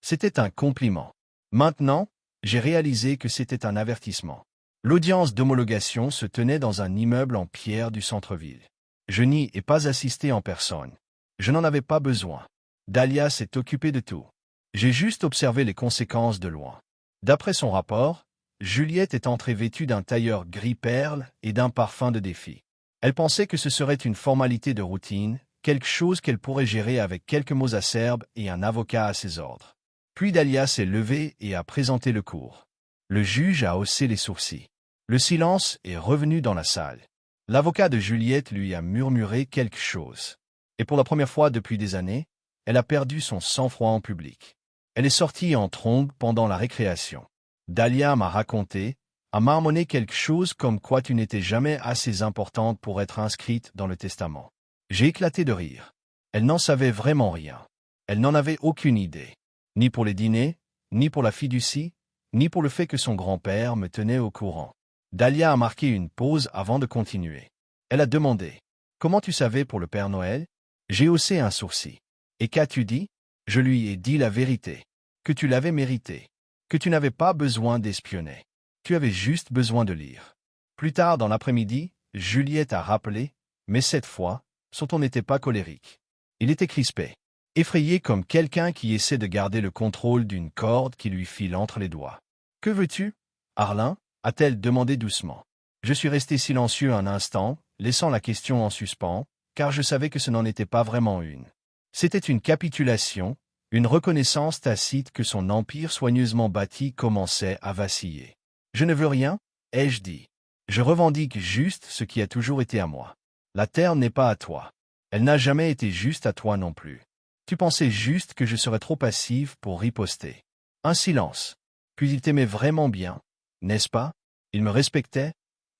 c'était un compliment. Maintenant, j'ai réalisé que c'était un avertissement. L'audience d'homologation se tenait dans un immeuble en pierre du centre-ville. Je n'y ai pas assisté en personne. Je n'en avais pas besoin. Dahlia s'est occupée de tout. J'ai juste observé les conséquences de loin. D'après son rapport, Juliette est entrée vêtue d'un tailleur gris perle et d'un parfum de défi. Elle pensait que ce serait une formalité de routine, quelque chose qu'elle pourrait gérer avec quelques mots acerbes et un avocat à ses ordres. Puis Dahlia s'est levée et a présenté le cours. Le juge a haussé les sourcils. Le silence est revenu dans la salle. L'avocat de Juliette lui a murmuré quelque chose. Et pour la première fois depuis des années, elle a perdu son sang-froid en public. Elle est sortie en trombe pendant la récréation. Dahlia m'a raconté, a marmonné quelque chose comme quoi tu n'étais jamais assez importante pour être inscrite dans le testament. J'ai éclaté de rire. Elle n'en savait vraiment rien. Elle n'en avait aucune idée. Ni pour les dîners, ni pour la fiducie, ni pour le fait que son grand-père me tenait au courant. Dahlia a marqué une pause avant de continuer. Elle a demandé « Comment tu savais pour le Père Noël ?» J'ai haussé un sourcil. « Et qu'as-tu dit ?» Je lui ai dit la vérité. Que tu l'avais mérité. Que tu n'avais pas besoin d'espionner. Tu avais juste besoin de lire. Plus tard dans l'après-midi, Juliette a rappelé, mais cette fois, son ton n'était pas colérique. Il était crispé, effrayé comme quelqu'un qui essaie de garder le contrôle d'une corde qui lui file entre les doigts. « Que veux-tu, Arlin ?» a-t-elle demandé doucement. Je suis resté silencieux un instant, laissant la question en suspens, car je savais que ce n'en était pas vraiment une. C'était une capitulation, une reconnaissance tacite que son empire soigneusement bâti commençait à vaciller. « Je ne veux rien, ai-je dit. Je revendique juste ce qui a toujours été à moi. La terre n'est pas à toi. Elle n'a jamais été juste à toi non plus. Tu pensais juste que je serais trop passive pour riposter. » Un silence. Puis il t'aimait vraiment bien, n'est-ce pas? Il me respectait?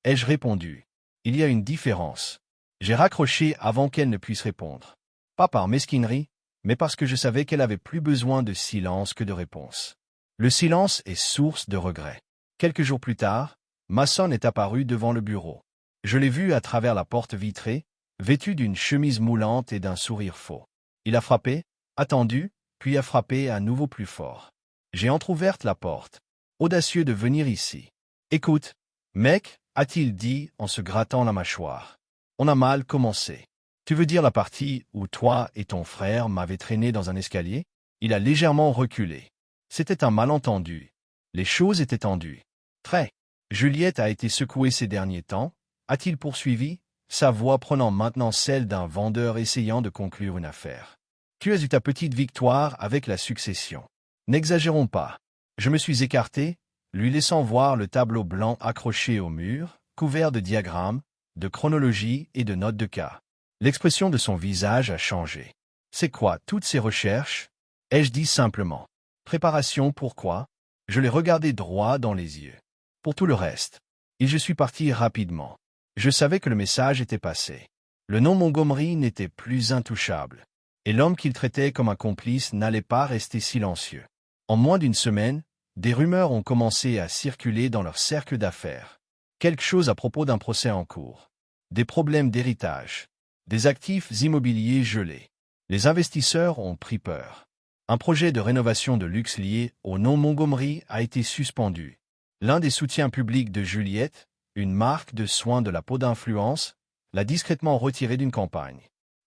Ai-je répondu. Il y a une différence. J'ai raccroché avant qu'elle ne puisse répondre. Pas par mesquinerie, mais parce que je savais qu'elle avait plus besoin de silence que de réponse. Le silence est source de regret. Quelques jours plus tard, Masson est apparu devant le bureau. Je l'ai vu à travers la porte vitrée, vêtu d'une chemise moulante et d'un sourire faux. Il a frappé, attendu, puis a frappé à nouveau plus fort. J'ai entr'ouverte la porte. Audacieux de venir ici. « Écoute, mec, a-t-il dit en se grattant la mâchoire. On a mal commencé. Tu veux dire la partie où toi et ton frère m'avez traîné dans un escalier? Il a légèrement reculé. C'était un malentendu. Les choses étaient tendues. Très. Juliette a été secouée ces derniers temps, a-t-il poursuivi, sa voix prenant maintenant celle d'un vendeur essayant de conclure une affaire. Tu as eu ta petite victoire avec la succession. N'exagérons pas. Je me suis écarté, lui laissant voir le tableau blanc accroché au mur, couvert de diagrammes, de chronologie et de notes de cas. L'expression de son visage a changé. C'est quoi toutes ces recherches? Ai-je dit simplement. Préparation pourquoi? Je l'ai regardé droit dans les yeux. Pour tout le reste. Et je suis parti rapidement. Je savais que le message était passé. Le nom Montgomery n'était plus intouchable. Et l'homme qu'il traitait comme un complice n'allait pas rester silencieux. En moins d'une semaine, des rumeurs ont commencé à circuler dans leur cercle d'affaires. Quelque chose à propos d'un procès en cours. Des problèmes d'héritage. Des actifs immobiliers gelés. Les investisseurs ont pris peur. Un projet de rénovation de luxe lié au nom Montgomery a été suspendu. L'un des soutiens publics de Juliette, une marque de soins de la peau d'influence, l'a discrètement retiré d'une campagne.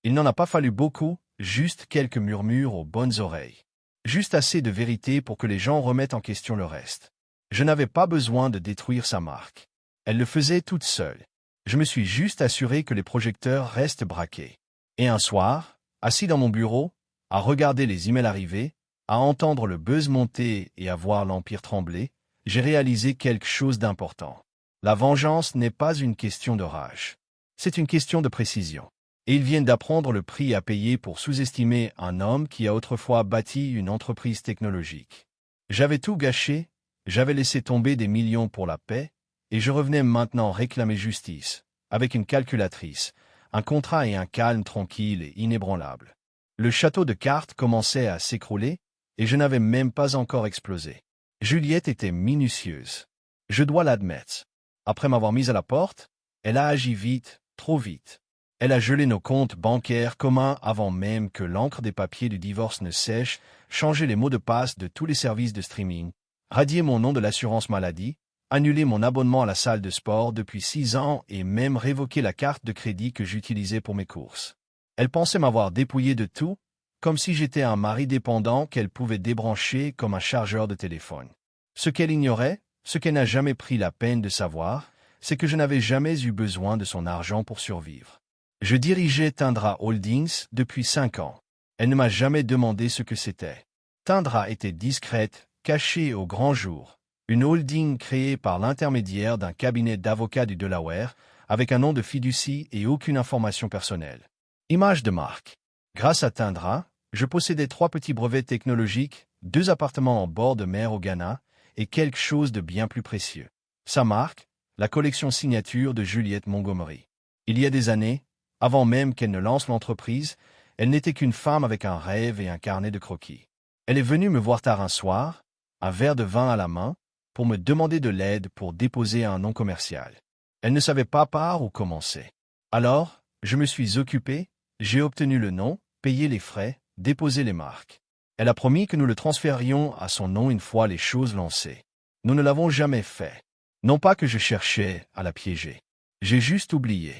Il n'en a pas fallu beaucoup, juste quelques murmures aux bonnes oreilles. Juste assez de vérité pour que les gens remettent en question le reste. Je n'avais pas besoin de détruire sa marque. Elle le faisait toute seule. Je me suis juste assuré que les projecteurs restent braqués. Et un soir, assis dans mon bureau, à regarder les emails arriver, à entendre le buzz monter et à voir l'Empire trembler, j'ai réalisé quelque chose d'important. La vengeance n'est pas une question de rage. C'est une question de précision. Et ils viennent d'apprendre le prix à payer pour sous-estimer un homme qui a autrefois bâti une entreprise technologique. J'avais tout gâché, j'avais laissé tomber des millions pour la paix, et je revenais maintenant réclamer justice, avec une calculatrice, un contrat et un calme tranquille et inébranlable. Le château de cartes commençait à s'écrouler, et je n'avais même pas encore explosé. Juliette était minutieuse. Je dois l'admettre. Après m'avoir mise à la porte, elle a agi vite, trop vite. Elle a gelé nos comptes bancaires communs avant même que l'encre des papiers du divorce ne sèche, changé les mots de passe de tous les services de streaming, radié mon nom de l'assurance maladie, annulé mon abonnement à la salle de sport depuis 6 ans et même révoqué la carte de crédit que j'utilisais pour mes courses. Elle pensait m'avoir dépouillé de tout, comme si j'étais un mari dépendant qu'elle pouvait débrancher comme un chargeur de téléphone. Ce qu'elle ignorait, ce qu'elle n'a jamais pris la peine de savoir, c'est que je n'avais jamais eu besoin de son argent pour survivre. Je dirigeais Tundra Holdings depuis 5 ans. Elle ne m'a jamais demandé ce que c'était. Tundra était discrète, cachée au grand jour. Une holding créée par l'intermédiaire d'un cabinet d'avocats du Delaware, avec un nom de fiducie et aucune information personnelle. Image de marque. Grâce à Tundra, je possédais 3 petits brevets technologiques, 2 appartements en bord de mer au Ghana, et quelque chose de bien plus précieux. Sa marque, la collection signature de Juliette Montgomery. Il y a des années, avant même qu'elle ne lance l'entreprise, elle n'était qu'une femme avec un rêve et un carnet de croquis. Elle est venue me voir tard un soir, un verre de vin à la main, pour me demander de l'aide pour déposer un nom commercial. Elle ne savait pas par où commencer. Alors, je me suis occupé, j'ai obtenu le nom, payé les frais, déposé les marques. Elle a promis que nous le transférions à son nom une fois les choses lancées. Nous ne l'avons jamais fait. Non pas que je cherchais à la piéger. J'ai juste oublié.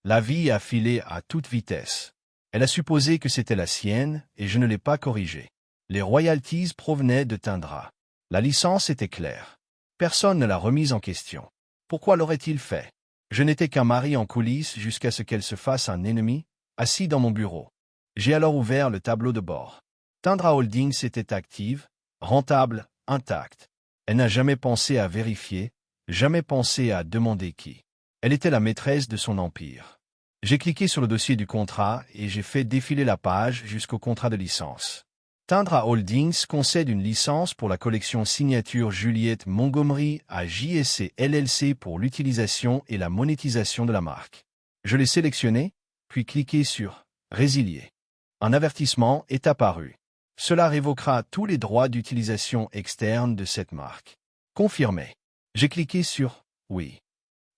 La vie a filé à toute vitesse. Elle a supposé que c'était la sienne et je ne l'ai pas corrigée. Les royalties provenaient de Tundra. La licence était claire. Personne ne l'a remise en question. Pourquoi l'aurait-il fait? Je n'étais qu'un mari en coulisses jusqu'à ce qu'elle se fasse un ennemi, assis dans mon bureau. J'ai alors ouvert le tableau de bord. Tundra Holdings était active, rentable, intacte. Elle n'a jamais pensé à vérifier, jamais pensé à demander qui. Elle était la maîtresse de son empire. J'ai cliqué sur le dossier du contrat et j'ai fait défiler la page jusqu'au contrat de licence. Tundra Holdings concède une licence pour la collection signature Juliette Montgomery à JSC LLC pour l'utilisation et la monétisation de la marque. Je l'ai sélectionné, puis cliqué sur « Résilier ». Un avertissement est apparu. Cela révoquera tous les droits d'utilisation externe de cette marque. Confirmé. J'ai cliqué sur « Oui ».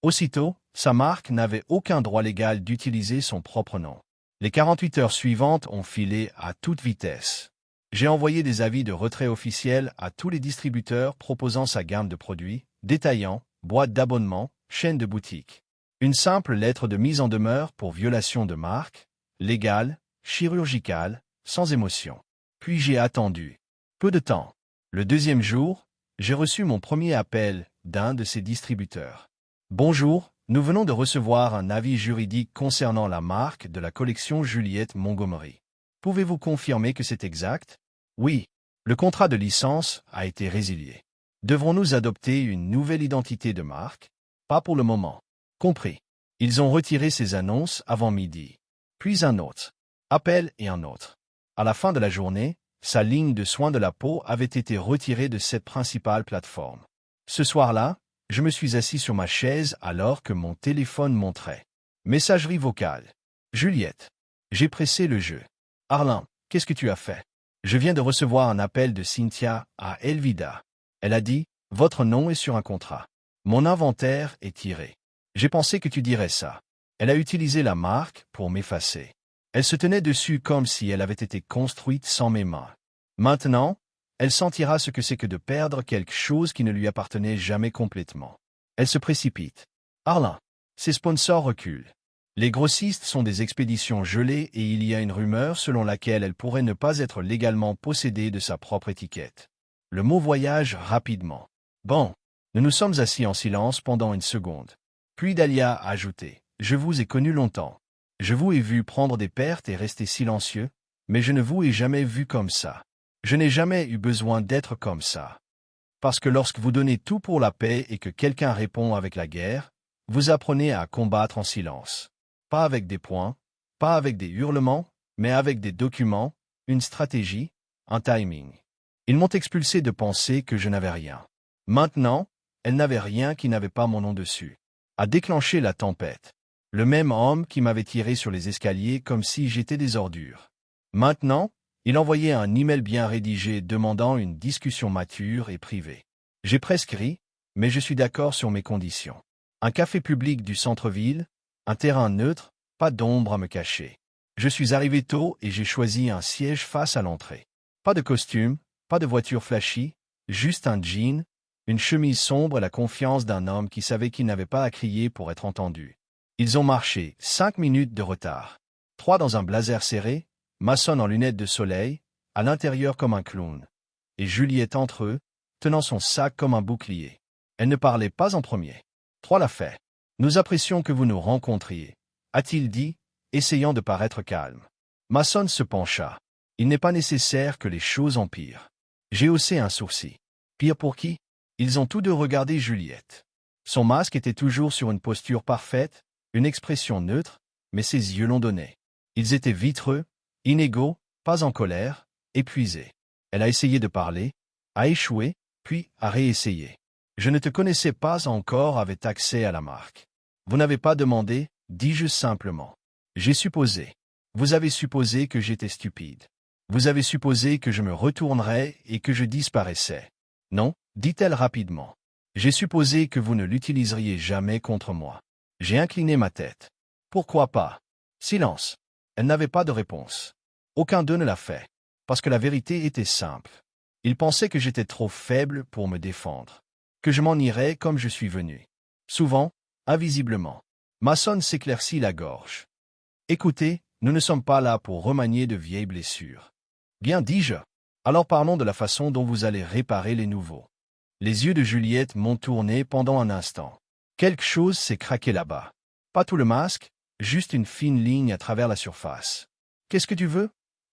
Aussitôt, sa marque n'avait aucun droit légal d'utiliser son propre nom. Les 48 heures suivantes ont filé à toute vitesse. J'ai envoyé des avis de retrait officiels à tous les distributeurs proposant sa gamme de produits, détaillants, boîtes d'abonnement, chaînes de boutiques. Une simple lettre de mise en demeure pour violation de marque, légale, chirurgicale, sans émotion. Puis j'ai attendu. Peu de temps. Le deuxième jour, j'ai reçu mon premier appel d'un de ces distributeurs. « Bonjour, Nous venons de recevoir un avis juridique concernant la marque de la collection Juliette Montgomery. Pouvez-vous confirmer que c'est exact? Oui. Le contrat de licence a été résilié. Devrons-nous adopter une nouvelle identité de marque? Pas pour le moment. Compris. Ils ont retiré ces annonces avant midi. Puis un autre. Appel et un autre. À la fin de la journée, sa ligne de soins de la peau avait été retirée de cette principale plateforme. Ce soir-là, je me suis assis sur ma chaise alors que mon téléphone montrait. Messagerie vocale. Juliette. J'ai pressé le jeu. Arlan, qu'est-ce que tu as fait? Je viens de recevoir un appel de Cynthia à Elvida. Elle a dit, votre nom est sur un contrat. Mon inventaire est tiré. J'ai pensé que tu dirais ça. Elle a utilisé la marque pour m'effacer. Elle se tenait dessus comme si elle avait été construite sans mes mains. Maintenant, elle sentira ce que c'est que de perdre quelque chose qui ne lui appartenait jamais complètement. Elle se précipite. Arlan, ses sponsors reculent. Les grossistes sont des expéditions gelées et il y a une rumeur selon laquelle elle pourrait ne pas être légalement possédée de sa propre étiquette. Le mot voyage rapidement. Bon, nous nous sommes assis en silence pendant une seconde. Puis Dahlia a ajouté, « Je vous ai connu longtemps. Je vous ai vu prendre des pertes et rester silencieux, mais je ne vous ai jamais vu comme ça. Je n'ai jamais eu besoin d'être comme ça. Parce que lorsque vous donnez tout pour la paix et que quelqu'un répond avec la guerre, vous apprenez à combattre en silence. Pas avec des poings, pas avec des hurlements, mais avec des documents, une stratégie, un timing. Ils m'ont expulsé de penser que je n'avais rien. Maintenant, elle n'avait rien qui n'avait pas mon nom dessus. A déclenché la tempête. Le même homme qui m'avait tiré sur les escaliers comme si j'étais des ordures. Maintenant, il envoyait un email bien rédigé demandant une discussion mature et privée. J'ai presque ri, mais je suis d'accord sur mes conditions. Un café public du centre-ville, un terrain neutre, pas d'ombre à me cacher. Je suis arrivé tôt et j'ai choisi un siège face à l'entrée. Pas de costume, pas de voiture flashy, juste un jean, une chemise sombre et la confiance d'un homme qui savait qu'il n'avait pas à crier pour être entendu. Ils ont marché 5 minutes de retard. 3 dans un blazer serré, Mason en lunettes de soleil, à l'intérieur comme un clown. Et Juliette entre eux, tenant son sac comme un bouclier. Elle ne parlait pas en premier. 3 l'a fait. Nous apprécions que vous nous rencontriez, a-t-il dit, essayant de paraître calme. Mason se pencha. Il n'est pas nécessaire que les choses empirent. J'ai haussé un sourcil. Pire pour qui? Ils ont tous deux regardé Juliette. Son masque était toujours sur une posture parfaite, une expression neutre, mais ses yeux l'ont donné. Ils étaient vitreux, inégaux, pas en colère, épuisés. Elle a essayé de parler, a échoué, puis a réessayé. Je ne te connaissais pas encore avait accès à la marque. Vous n'avez pas demandé, dis-je simplement. J'ai supposé. Vous avez supposé que j'étais stupide. Vous avez supposé que je me retournerais et que je disparaissais. Non, dit-elle rapidement. J'ai supposé que vous ne l'utiliseriez jamais contre moi. J'ai incliné ma tête. Pourquoi pas? Silence. Elle n'avait pas de réponse. Aucun d'eux ne l'a fait. Parce que la vérité était simple. Ils pensaient que j'étais trop faible pour me défendre. Que je m'en irais comme je suis venu. Souvent, invisiblement. Mason s'éclaircit la gorge. Écoutez, nous ne sommes pas là pour remanier de vieilles blessures. Bien, dis-je. Alors parlons de la façon dont vous allez réparer les nouveaux. Les yeux de Juliette m'ont tourné pendant un instant. Quelque chose s'est craqué là-bas. Pas tout le masque, juste une fine ligne à travers la surface. Qu'est-ce que tu veux?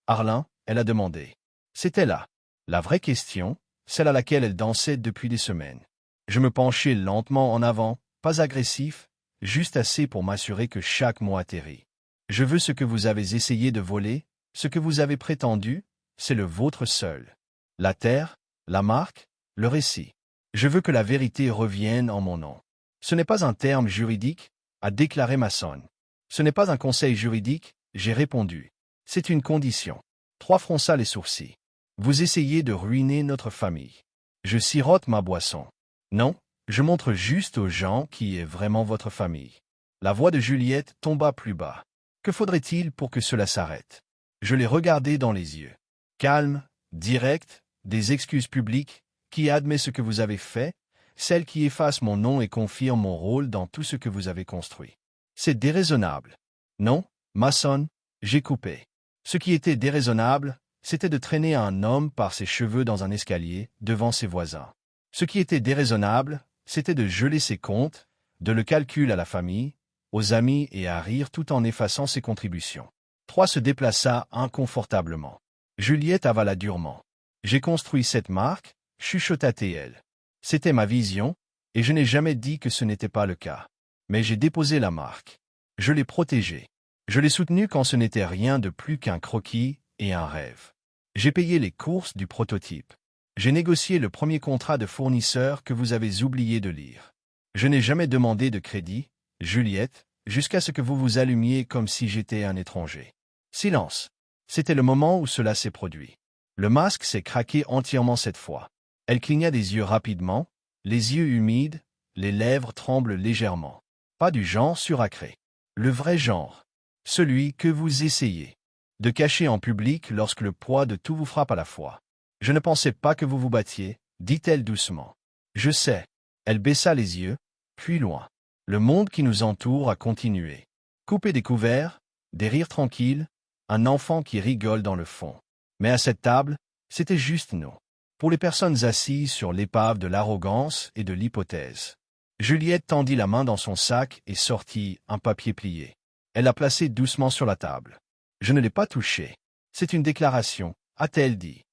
Arlan, elle a demandé. C'était là. La vraie question, celle à laquelle elle dansait depuis des semaines. Je me penchai lentement en avant, pas agressif, juste assez pour m'assurer que chaque mot atterrit. Je veux ce que vous avez essayé de voler, ce que vous avez prétendu, c'est le vôtre seul. La terre, la marque, le récit. Je veux que la vérité revienne en mon nom. Ce n'est pas un terme juridique, a déclaré Mason. Ce n'est pas un conseil juridique, j'ai répondu. C'est une condition. 3 fronça les sourcils. Vous essayez de ruiner notre famille. Je sirote ma boisson. Non, je montre juste aux gens qui est vraiment votre famille. La voix de Juliette tomba plus bas. Que faudrait-il pour que cela s'arrête? Je l'ai regardé dans les yeux. Calme, direct, des excuses publiques, qui admet ce que vous avez fait, celle qui efface mon nom et confirme mon rôle dans tout ce que vous avez construit. C'est déraisonnable. Non, Mason, j'ai coupé. Ce qui était déraisonnable, c'était de traîner un homme par ses cheveux dans un escalier, devant ses voisins. Ce qui était déraisonnable, c'était de geler ses comptes, de le calcul à la famille, aux amis et à rire tout en effaçant ses contributions. 3 se déplaça inconfortablement. Juliette avala durement. J'ai construit cette marque, chuchota-t-elle. C'était ma vision, et je n'ai jamais dit que ce n'était pas le cas. Mais j'ai déposé la marque. Je l'ai protégée. Je l'ai soutenue quand ce n'était rien de plus qu'un croquis et un rêve. J'ai payé les courses du prototype. J'ai négocié le premier contrat de fournisseur que vous avez oublié de lire. Je n'ai jamais demandé de crédit, Juliette, jusqu'à ce que vous vous allumiez comme si j'étais un étranger. Silence. C'était le moment où cela s'est produit. Le masque s'est craqué entièrement cette fois. Elle cligna des yeux rapidement, les yeux humides, les lèvres tremblent légèrement. Pas du genre suracré. Le vrai genre. Celui que vous essayez de cacher en public lorsque le poids de tout vous frappe à la fois. Je ne pensais pas que vous vous battiez, dit-elle doucement. Je sais. Elle baissa les yeux, puis loin. Le monde qui nous entoure a continué. Coupé des couverts, des rires tranquilles, un enfant qui rigole dans le fond. Mais à cette table, c'était juste nous. Pour les personnes assises sur l'épave de l'arrogance et de l'hypothèse. Juliette tendit la main dans son sac et sortit un papier plié. Elle l'a placé doucement sur la table. Je ne l'ai pas touché. C'est une déclaration, a-t-elle dit.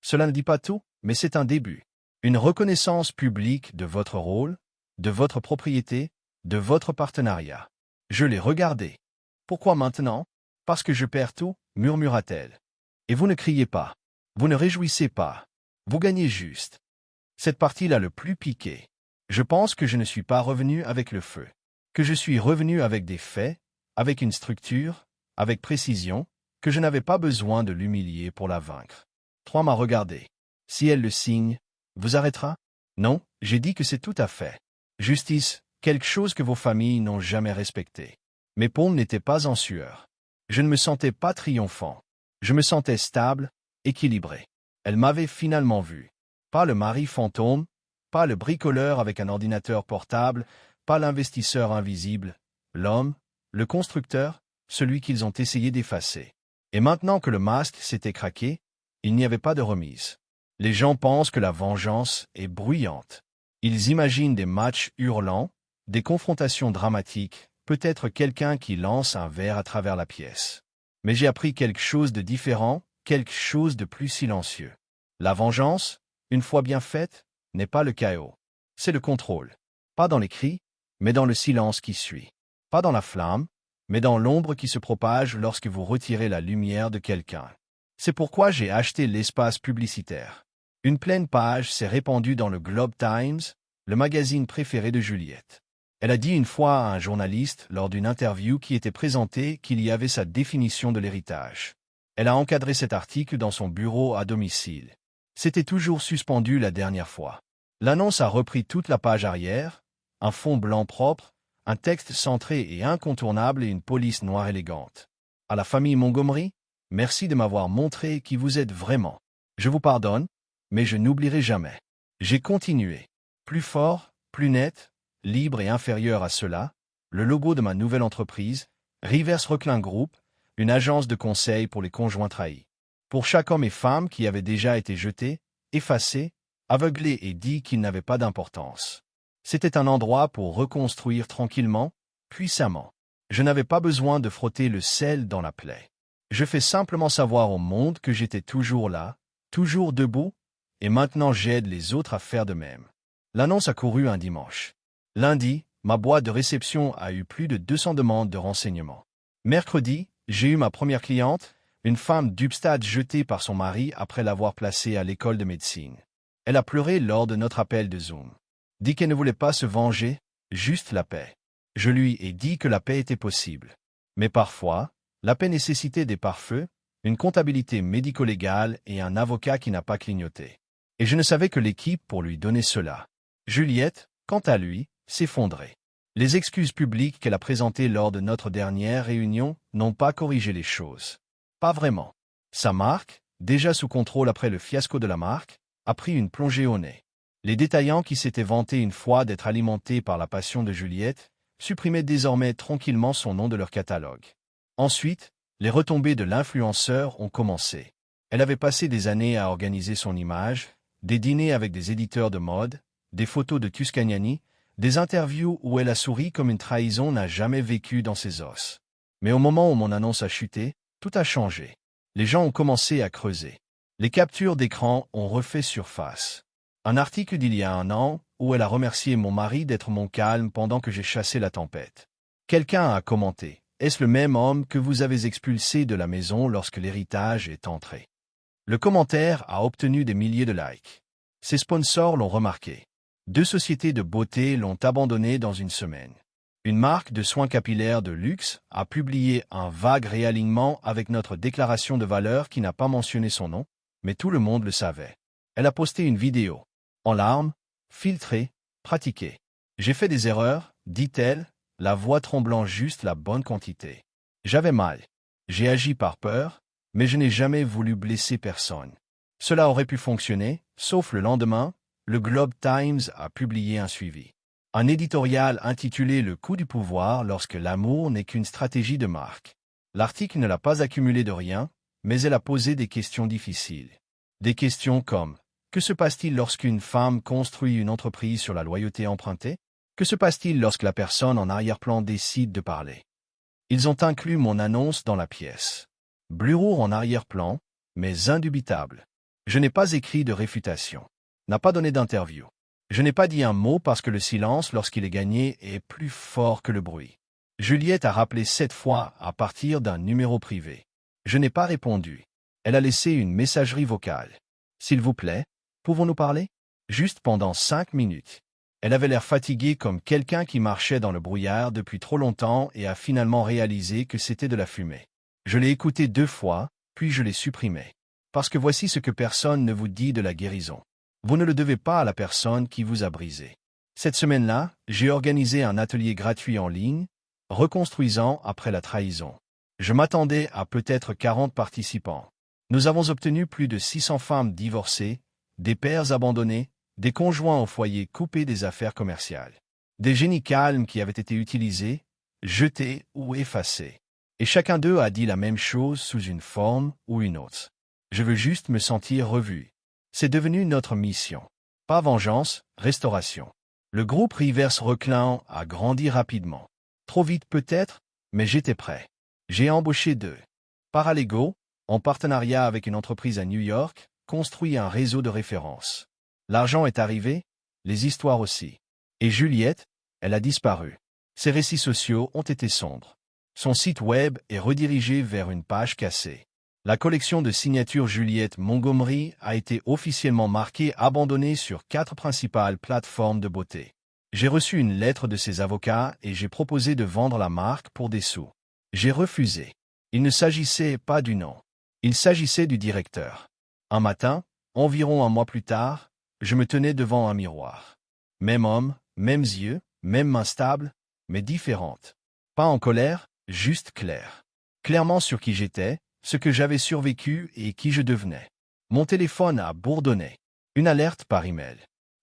Cela ne dit pas tout, mais c'est un début. Une reconnaissance publique de votre rôle, de votre propriété, de votre partenariat. Je l'ai regardé. Pourquoi maintenant? Parce que je perds tout, murmura-t-elle. Et vous ne criez pas. Vous ne réjouissez pas. Vous gagnez juste. Cette partie-là le plus piqué. Je pense que je ne suis pas revenu avec le feu. Que je suis revenu avec des faits, avec une structure, avec précision, que je n'avais pas besoin de l'humilier pour la vaincre. 3 m'a regardé. Si elle le signe, vous arrêtera? Non, j'ai dit que c'est tout à fait. Justice, quelque chose que vos familles n'ont jamais respecté. Mes paumes n'étaient pas en sueur. Je ne me sentais pas triomphant. Je me sentais stable, équilibré. Elle m'avait finalement vu. Pas le mari fantôme, pas le bricoleur avec un ordinateur portable, pas l'investisseur invisible, l'homme, le constructeur, celui qu'ils ont essayé d'effacer. Et maintenant que le masque s'était craqué, il n'y avait pas de remise. Les gens pensent que la vengeance est bruyante. Ils imaginent des matchs hurlants, des confrontations dramatiques, peut-être quelqu'un qui lance un verre à travers la pièce. Mais j'ai appris quelque chose de différent, quelque chose de plus silencieux. La vengeance, une fois bien faite, n'est pas le chaos. C'est le contrôle. Pas dans les cris, mais dans le silence qui suit. Pas dans la flamme, mais dans l'ombre qui se propage lorsque vous retirez la lumière de quelqu'un. C'est pourquoi j'ai acheté l'espace publicitaire. Une pleine page s'est répandue dans le Globe Times, le magazine préféré de Juliette. Elle a dit une fois à un journaliste lors d'une interview qui était présentée qu'il y avait sa définition de l'héritage. Elle a encadré cet article dans son bureau à domicile. C'était toujours suspendu la dernière fois. L'annonce a repris toute la page arrière, un fond blanc propre, un texte centré et incontournable et une police noire élégante. À la famille Montgomery, merci de m'avoir montré qui vous êtes vraiment. Je vous pardonne, mais je n'oublierai jamais. J'ai continué. Plus fort, plus net, libre et inférieur à cela, le logo de ma nouvelle entreprise, Rivers Reclin Group, une agence de conseil pour les conjoints trahis. Pour chaque homme et femme qui avait déjà été jeté, effacé, aveuglé et dit qu'il n'avait pas d'importance. C'était un endroit pour reconstruire tranquillement, puissamment. Je n'avais pas besoin de frotter le sel dans la plaie. Je fais simplement savoir au monde que j'étais toujours là, toujours debout, et maintenant j'aide les autres à faire de même. L'annonce a couru un dimanche. Lundi, ma boîte de réception a eu plus de 200 demandes de renseignements. Mercredi, j'ai eu ma première cliente, une femme d'Ubstad jetée par son mari après l'avoir placée à l'école de médecine. Elle a pleuré lors de notre appel de Zoom. Dit qu'elle ne voulait pas se venger, juste la paix. Je lui ai dit que la paix était possible. Mais parfois, la paix nécessitait des pare-feux, une comptabilité médico-légale et un avocat qui n'a pas clignoté. Et je ne savais que l'équipe pour lui donner cela. Juliette, quant à lui, s'effondrait. Les excuses publiques qu'elle a présentées lors de notre dernière réunion n'ont pas corrigé les choses. Pas vraiment. Sa marque, déjà sous contrôle après le fiasco de la marque, a pris une plongée au nez. Les détaillants qui s'étaient vantés une fois d'être alimentés par la passion de Juliette supprimaient désormais tranquillement son nom de leur catalogue. Ensuite, les retombées de l'influenceur ont commencé. Elle avait passé des années à organiser son image, des dîners avec des éditeurs de mode, des photos de Tuscaniani, Des interviews où elle a souri comme une trahison n'a jamais vécu dans ses os. Mais au moment où mon annonce a chuté, tout a changé. Les gens ont commencé à creuser. Les captures d'écran ont refait surface. Un article d'il y a un an où elle a remercié mon mari d'être mon calme pendant que j'ai chassé la tempête. Quelqu'un a commenté. Est-ce le même homme que vous avez expulsé de la maison lorsque l'héritage est entré? Le commentaire a obtenu des milliers de likes. Ses sponsors l'ont remarqué. 2 sociétés de beauté l'ont abandonné dans une semaine. Une marque de soins capillaires de luxe a publié un vague réalignement avec notre déclaration de valeur qui n'a pas mentionné son nom, mais tout le monde le savait. Elle a posté une vidéo. En larmes, filtrée, pratiquée. J'ai fait des erreurs, dit-elle, la voix tremblant juste la bonne quantité. J'avais mal. J'ai agi par peur, mais je n'ai jamais voulu blesser personne. Cela aurait pu fonctionner, sauf le lendemain, le Globe Times a publié un suivi. Un éditorial intitulé « Le coup du pouvoir lorsque l'amour n'est qu'une stratégie de marque ». L'article ne l'a pas accumulé de rien, mais elle a posé des questions difficiles. Des questions comme « Que se passe-t-il lorsqu'une femme construit une entreprise sur la loyauté empruntée? Que se passe-t-il lorsque la personne en arrière-plan décide de parler ?» Ils ont inclus mon annonce dans la pièce. Blur en arrière-plan, mais indubitable. Je n'ai pas écrit de réfutation. N'a pas donné d'interview. Je n'ai pas dit un mot parce que le silence, lorsqu'il est gagné, est plus fort que le bruit. Juliette a rappelé 7 fois à partir d'un numéro privé. Je n'ai pas répondu. Elle a laissé une messagerie vocale. « S'il vous plaît, pouvons-nous parler ?» Juste pendant 5 minutes. Elle avait l'air fatiguée comme quelqu'un qui marchait dans le brouillard depuis trop longtemps et a finalement réalisé que c'était de la fumée. Je l'ai écoutée 2 fois, puis je l'ai supprimée. Parce que voici ce que personne ne vous dit de la guérison. Vous ne le devez pas à la personne qui vous a brisé. Cette semaine-là, j'ai organisé un atelier gratuit en ligne, reconstruisant après la trahison. Je m'attendais à peut-être 40 participants. Nous avons obtenu plus de 600 femmes divorcées, des pères abandonnés, des conjoints au foyer coupés des affaires commerciales, des génies calmes qui avaient été utilisés, jetés ou effacés. Et chacun d'eux a dit la même chose sous une forme ou une autre. Je veux juste me sentir revu. C'est devenu notre mission. Pas vengeance, restauration. Le groupe Reverse Reclin a grandi rapidement. Trop vite peut-être, mais j'étais prêt. J'ai embauché 2 paralegaux, en partenariat avec une entreprise à New York, construit un réseau de référence. L'argent est arrivé, les histoires aussi. Et Juliette, elle a disparu. Ses récits sociaux ont été sombres. Son site web est redirigé vers une page cassée. La collection de signatures Juliette Montgomery a été officiellement marquée abandonnée sur 4 principales plateformes de beauté. J'ai reçu une lettre de ses avocats et j'ai proposé de vendre la marque pour des sous. J'ai refusé. Il ne s'agissait pas du nom. Il s'agissait du directeur. Un matin, environ un mois plus tard, je me tenais devant un miroir. Même homme, mêmes yeux, même main stable, mais différente. Pas en colère, juste clair. Clairement sur qui j'étais, ce que j'avais survécu et qui je devenais. Mon téléphone a bourdonné. Une alerte par email.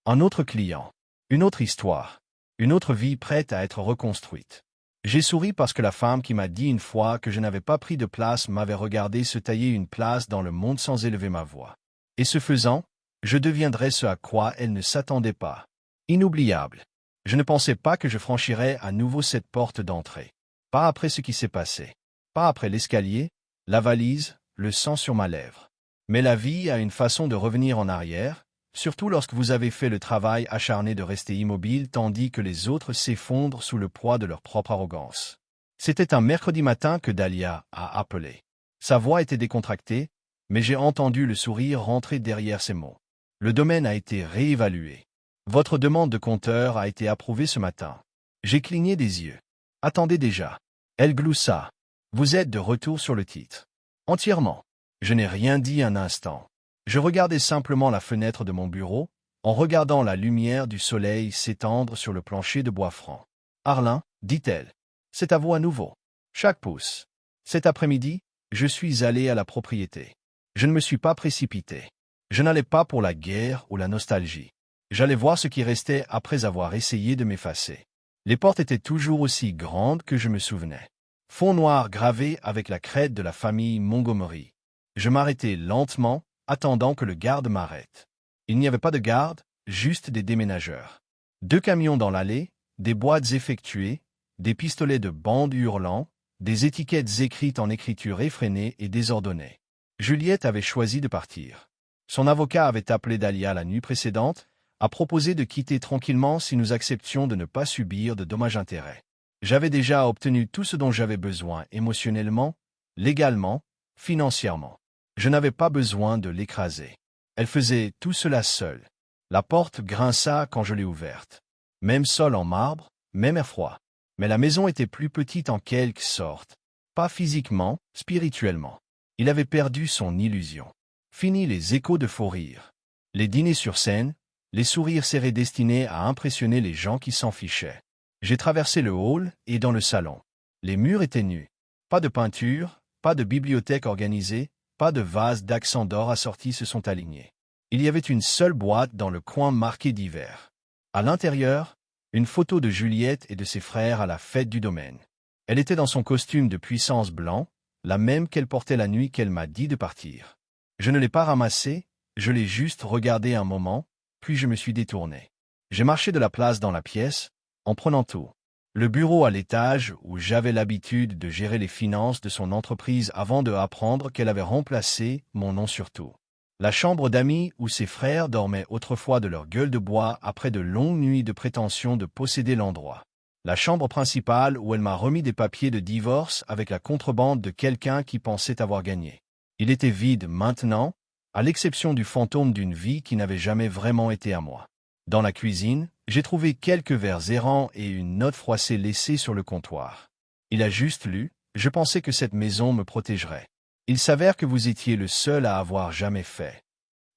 Un autre client. Une autre histoire. Une autre vie prête à être reconstruite. J'ai souri parce que la femme qui m'a dit une fois que je n'avais pas pris de place m'avait regardé se tailler une place dans le monde sans élever ma voix. Et ce faisant, je deviendrais ce à quoi elle ne s'attendait pas. Inoubliable. Je ne pensais pas que je franchirais à nouveau cette porte d'entrée. Pas après ce qui s'est passé. Pas après l'escalier, la valise, le sang sur ma lèvre. Mais la vie a une façon de revenir en arrière, surtout lorsque vous avez fait le travail acharné de rester immobile tandis que les autres s'effondrent sous le poids de leur propre arrogance. C'était un mercredi matin que Dahlia a appelé. Sa voix était décontractée, mais j'ai entendu le sourire rentrer derrière ses mots. Le domaine a été réévalué. Votre demande de compteur a été approuvée ce matin. J'ai cligné des yeux. Attendez déjà. Elle gloussa. Vous êtes de retour sur le titre. Entièrement. Je n'ai rien dit un instant. Je regardais simplement la fenêtre de mon bureau, en regardant la lumière du soleil s'étendre sur le plancher de bois franc. Arlin, dit-elle. C'est à vous à nouveau. Chaque pouce. Cet après-midi, je suis allé à la propriété. Je ne me suis pas précipité. Je n'allais pas pour la guerre ou la nostalgie. J'allais voir ce qui restait après avoir essayé de m'effacer. Les portes étaient toujours aussi grandes que je me souvenais. Fond noir gravé avec la crête de la famille Montgomery. Je m'arrêtai lentement, attendant que le garde m'arrête. Il n'y avait pas de garde, juste des déménageurs. 2 camions dans l'allée, des boîtes effectuées, des pistolets de bande hurlant, des étiquettes écrites en écriture effrénée et désordonnée. Juliette avait choisi de partir. Son avocat avait appelé Dahlia la nuit précédente, a proposé de quitter tranquillement si nous acceptions de ne pas subir de dommages-intérêts. J'avais déjà obtenu tout ce dont j'avais besoin émotionnellement, légalement, financièrement. Je n'avais pas besoin de l'écraser. Elle faisait tout cela seule. La porte grinça quand je l'ai ouverte. Même sol en marbre, même air froid. Mais la maison était plus petite en quelque sorte. Pas physiquement, spirituellement. Il avait perdu son illusion. Fini les échos de faux rires. Les dîners sur scène, les sourires serrés destinés à impressionner les gens qui s'en fichaient. J'ai traversé le hall et dans le salon. Les murs étaient nus. Pas de peinture, pas de bibliothèque organisée, pas de vase d'accents d'or assortis se sont alignés. Il y avait une seule boîte dans le coin marquée d'hiver. À l'intérieur, une photo de Juliette et de ses frères à la fête du domaine. Elle était dans son costume de puissance blanc, la même qu'elle portait la nuit qu'elle m'a dit de partir. Je ne l'ai pas ramassée, je l'ai juste regardée un moment, puis je me suis détourné. J'ai marché de la place dans la pièce, en prenant tout. Le bureau à l'étage où j'avais l'habitude de gérer les finances de son entreprise avant de apprendre qu'elle avait remplacé mon nom sur tout. La chambre d'amis où ses frères dormaient autrefois de leur gueule de bois après de longues nuits de prétention de posséder l'endroit. La chambre principale où elle m'a remis des papiers de divorce avec la contrebande de quelqu'un qui pensait avoir gagné. Il était vide maintenant, à l'exception du fantôme d'une vie qui n'avait jamais vraiment été à moi. Dans la cuisine, j'ai trouvé quelques verres errants et une note froissée laissée sur le comptoir. Il a juste lu, je pensais que cette maison me protégerait. Il s'avère que vous étiez le seul à avoir jamais fait.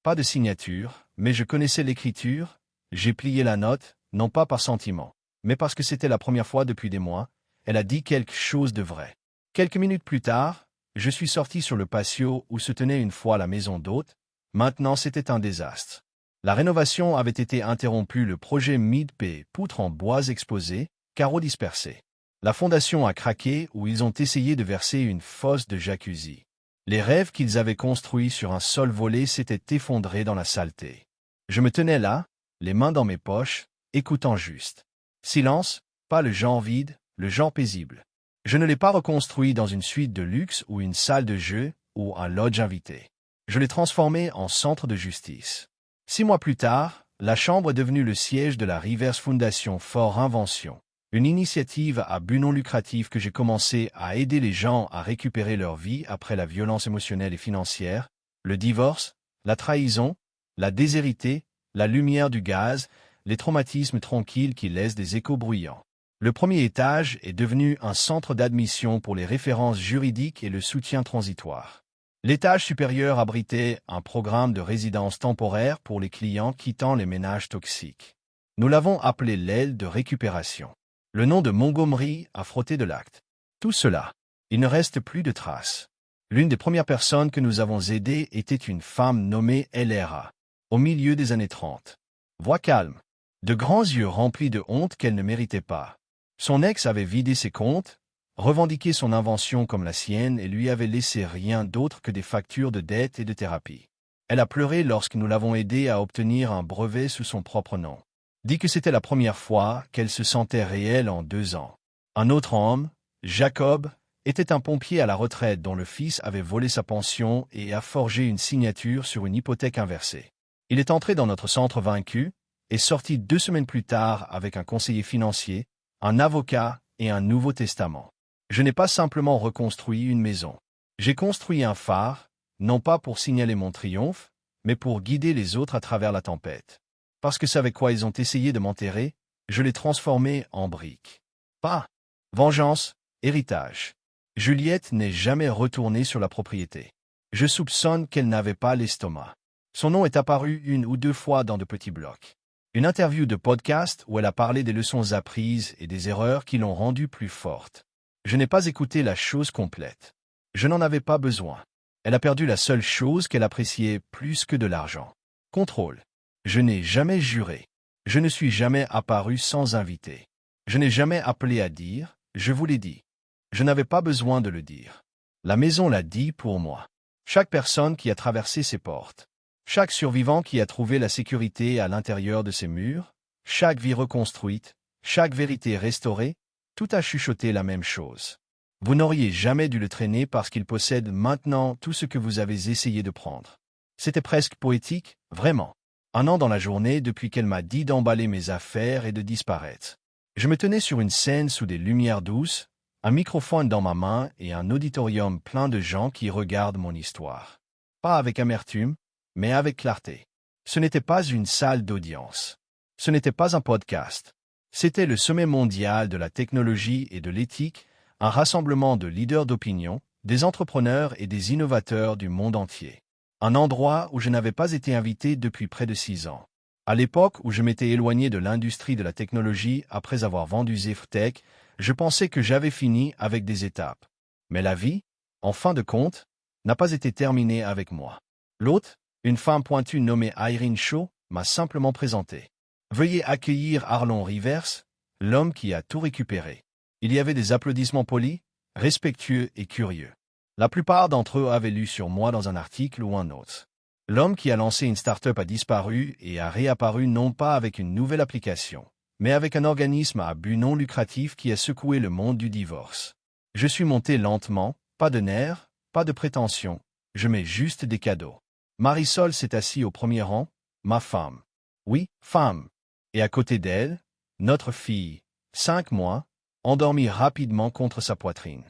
Pas de signature, mais je connaissais l'écriture, j'ai plié la note, non pas par sentiment, mais parce que c'était la première fois depuis des mois, elle a dit quelque chose de vrai. Quelques minutes plus tard, je suis sorti sur le patio où se tenait une fois la maison d'hôte, maintenant c'était un désastre. La rénovation avait été interrompue, le projet Mid-P, poutres en bois exposées, carreaux dispersés. La fondation a craqué où ils ont essayé de verser une fosse de jacuzzi. Les rêves qu'ils avaient construits sur un sol volé s'étaient effondrés dans la saleté. Je me tenais là, les mains dans mes poches, écoutant juste. Silence, pas le genre vide, le genre paisible. Je ne l'ai pas reconstruit dans une suite de luxe ou une salle de jeu ou un lodge invité. Je l'ai transformé en centre de justice. 6 mois plus tard, la chambre est devenue le siège de la Reverse Foundation for Invention, une initiative à but non lucratif que j'ai commencé à aider les gens à récupérer leur vie après la violence émotionnelle et financière, le divorce, la trahison, la déshérité, la lumière du gaz, les traumatismes tranquilles qui laissent des échos bruyants. Le premier étage est devenu un centre d'admission pour les références juridiques et le soutien transitoire. L'étage supérieur abritait un programme de résidence temporaire pour les clients quittant les ménages toxiques. Nous l'avons appelé l'aile de récupération. Le nom de Montgomery a frotté de l'acte. Tout cela, il ne reste plus de traces. L'une des premières personnes que nous avons aidées était une femme nommée Elera, au milieu des années 30. Voix calme, de grands yeux remplis de honte qu'elle ne méritait pas. Son ex avait vidé ses comptes, revendiqué son invention comme la sienne et lui avait laissé rien d'autre que des factures de dette et de thérapie. Elle a pleuré lorsque nous l'avons aidée à obtenir un brevet sous son propre nom. Dit que c'était la première fois qu'elle se sentait réelle en 2 ans. Un autre homme, Jacob, était un pompier à la retraite dont le fils avait volé sa pension et a forgé une signature sur une hypothèque inversée. Il est entré dans notre centre vaincu et sorti 2 semaines plus tard avec un conseiller financier, un avocat et un Nouveau Testament. Je n'ai pas simplement reconstruit une maison. J'ai construit un phare, non pas pour signaler mon triomphe, mais pour guider les autres à travers la tempête. Parce que c'est avec quoi ils ont essayé de m'enterrer, je l'ai transformé en briques. Pas vengeance, héritage. Juliette n'est jamais retournée sur la propriété. Je soupçonne qu'elle n'avait pas l'estomac. Son nom est apparu 1 ou 2 fois dans de petits blocs. Une interview de podcast où elle a parlé des leçons apprises et des erreurs qui l'ont rendue plus forte. Je n'ai pas écouté la chose complète. Je n'en avais pas besoin. Elle a perdu la seule chose qu'elle appréciait plus que de l'argent. Contrôle. Je n'ai jamais juré. Je ne suis jamais apparu sans invité. Je n'ai jamais appelé à dire « je vous l'ai dit ». Je n'avais pas besoin de le dire. La maison l'a dit pour moi. Chaque personne qui a traversé ses portes. Chaque survivant qui a trouvé la sécurité à l'intérieur de ses murs. chaque vie reconstruite, chaque vérité restaurée, tout a chuchoté la même chose. Vous n'auriez jamais dû le traîner parce qu'il possède maintenant tout ce que vous avez essayé de prendre. C'était presque poétique, vraiment. 1 an dans la journée depuis qu'elle m'a dit d'emballer mes affaires et de disparaître. Je me tenais sur une scène sous des lumières douces, un microphone dans ma main et un auditorium plein de gens qui regardent mon histoire. Pas avec amertume, mais avec clarté. Ce n'était pas une salle d'audience. Ce n'était pas un podcast. C'était le sommet mondial de la technologie et de l'éthique, un rassemblement de leaders d'opinion, des entrepreneurs et des innovateurs du monde entier. Un endroit où je n'avais pas été invité depuis près de 6 ans. À l'époque où je m'étais éloigné de l'industrie de la technologie après avoir vendu Zephrtech, je pensais que j'avais fini avec des étapes. Mais la vie, en fin de compte, n'a pas été terminée avec moi. L'hôte, une femme pointue nommée Irene Shaw, m'a simplement présenté. Veuillez accueillir Arlon Rivers, l'homme qui a tout récupéré. Il y avait des applaudissements polis, respectueux et curieux. La plupart d'entre eux avaient lu sur moi dans un article ou un autre. L'homme qui a lancé une start-up a disparu et a réapparu non pas avec une nouvelle application, mais avec un organisme à but non lucratif qui a secoué le monde du divorce. Je suis monté lentement, pas de nerfs, pas de prétention, je mets juste des cadeaux. Marisol s'est assise au premier rang, ma femme. Oui, femme. Et à côté d'elle, notre fille, 5 mois, endormie rapidement contre sa poitrine.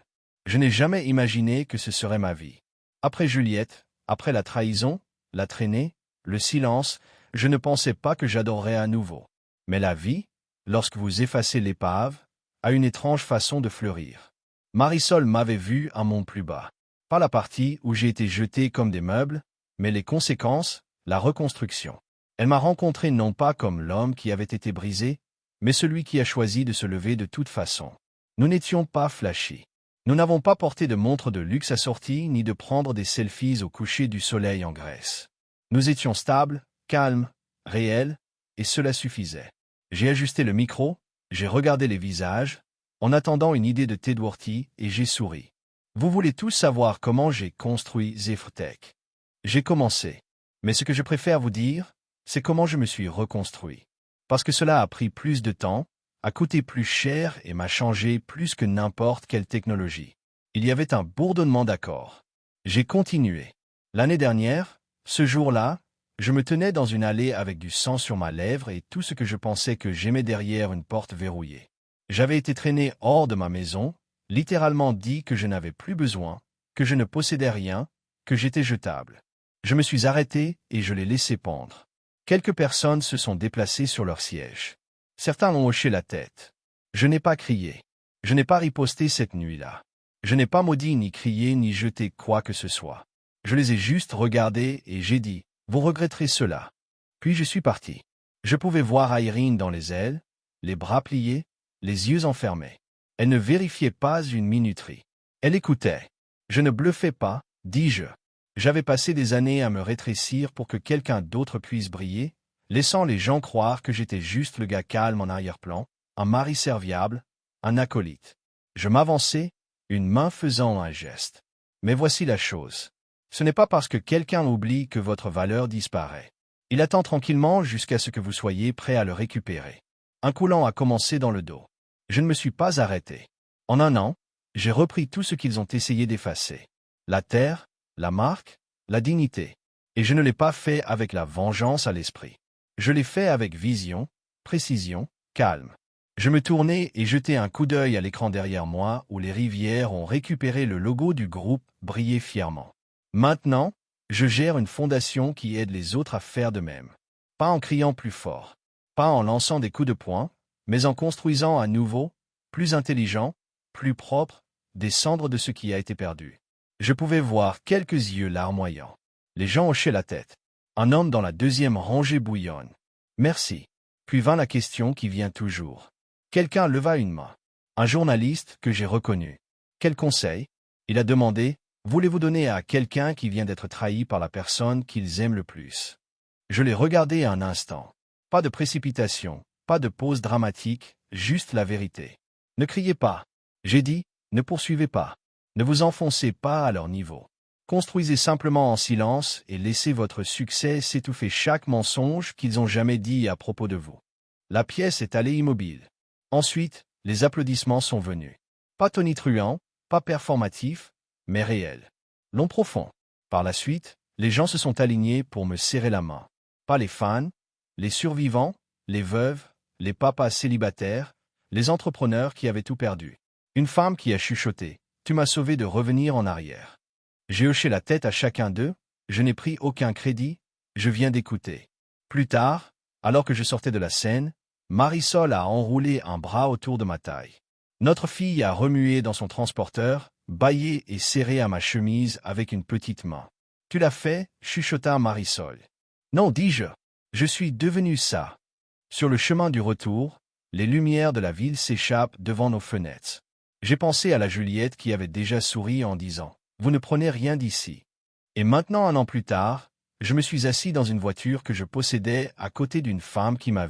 Je n'ai jamais imaginé que ce serait ma vie. Après Juliette, après la trahison, la traînée, le silence, je ne pensais pas que j'adorerais à nouveau. Mais la vie, lorsque vous effacez l'épave, a une étrange façon de fleurir. Marisol m'avait vu à mon plus bas. Pas la partie où j'ai été jeté comme des meubles, mais les conséquences, la reconstruction. Elle m'a rencontré non pas comme l'homme qui avait été brisé, mais celui qui a choisi de se lever de toute façon. Nous n'étions pas flashy. Nous n'avons pas porté de montre de luxe assortie ni de prendre des selfies au coucher du soleil en Grèce. Nous étions stables, calmes, réels, et cela suffisait. J'ai ajusté le micro, j'ai regardé les visages, en attendant une idée de Tedworthy, et j'ai souri. Vous voulez tous savoir comment j'ai construit Zephrtech. J'ai commencé. Mais ce que je préfère vous dire, c'est comment je me suis reconstruit. Parce que cela a pris plus de temps, a coûté plus cher et m'a changé plus que n'importe quelle technologie. Il y avait un bourdonnement d'accords. J'ai continué. L'année dernière, ce jour-là, je me tenais dans une allée avec du sang sur ma lèvre et tout ce que je pensais que j'aimais derrière une porte verrouillée. J'avais été traîné hors de ma maison, littéralement dit que je n'avais plus besoin, que je ne possédais rien, que j'étais jetable. Je me suis arrêté et je l'ai laissé pendre. Quelques personnes se sont déplacées sur leur siège. Certains ont hoché la tête. Je n'ai pas crié. Je n'ai pas riposté cette nuit-là. Je n'ai pas maudit ni crié ni jeté quoi que ce soit. Je les ai juste regardés et j'ai dit, vous regretterez cela. Puis je suis parti. Je pouvais voir Irene dans les ailes, les bras pliés, les yeux enfermés. Elle ne vérifiait pas une minuterie. Elle écoutait. Je ne bluffais pas, dis-je. J'avais passé des années à me rétrécir pour que quelqu'un d'autre puisse briller, laissant les gens croire que j'étais juste le gars calme en arrière-plan, un mari serviable, un acolyte. Je m'avançais, une main faisant un geste. Mais voici la chose. Ce n'est pas parce que quelqu'un oublie que votre valeur disparaît. Il attend tranquillement jusqu'à ce que vous soyez prêt à le récupérer. Un coulant a commencé dans le dos. Je ne me suis pas arrêté. En 1 an, j'ai repris tout ce qu'ils ont essayé d'effacer. La terre, la marque, la dignité. Et je ne l'ai pas fait avec la vengeance à l'esprit. Je l'ai fait avec vision, précision, calme. Je me tournai et jetai un coup d'œil à l'écran derrière moi où les rivières ont récupéré le logo du groupe briller fièrement. Maintenant, je gère une fondation qui aide les autres à faire de même. Pas en criant plus fort, pas en lançant des coups de poing, mais en construisant à nouveau, plus intelligent, plus propre, des cendres de ce qui a été perdu. Je pouvais voir quelques yeux larmoyants. Les gens hochaient la tête. Un homme dans la 2e rangée bouillonne. Merci. Puis vint la question qui vient toujours. Quelqu'un leva une main. Un journaliste que j'ai reconnu. Quel conseil? Il a demandé, voulez-vous donner à quelqu'un qui vient d'être trahi par la personne qu'ils aiment le plus? Je l'ai regardé un instant. Pas de précipitation, pas de pause dramatique, juste la vérité. Ne criez pas. J'ai dit, ne poursuivez pas. Ne vous enfoncez pas à leur niveau. Construisez simplement en silence et laissez votre succès s'étouffer chaque mensonge qu'ils ont jamais dit à propos de vous. La pièce est allée immobile. Ensuite, les applaudissements sont venus. Pas tonitruants, pas performatifs, mais réels. Long profond. Par la suite, les gens se sont alignés pour me serrer la main. Pas les fans, les survivants, les veuves, les papas célibataires, les entrepreneurs qui avaient tout perdu. Une femme qui a chuchoté « Tu m'as sauvé de revenir en arrière ». J'ai hoché la tête à chacun d'eux, je n'ai pris aucun crédit, je viens d'écouter. Plus tard, alors que je sortais de la scène, Marisol a enroulé un bras autour de ma taille. Notre fille a remué dans son transporteur, bâillé et serré à ma chemise avec une petite main. « Tu l'as fait » chuchota Marisol. « Non, dis-je. Je suis devenu ça. » Sur le chemin du retour, les lumières de la ville s'échappent devant nos fenêtres. J'ai pensé à la Juliette qui avait déjà souri en disant « Vous ne prenez rien d'ici ». Et maintenant, 1 an plus tard, je me suis assis dans une voiture que je possédais à côté d'une femme qui m'a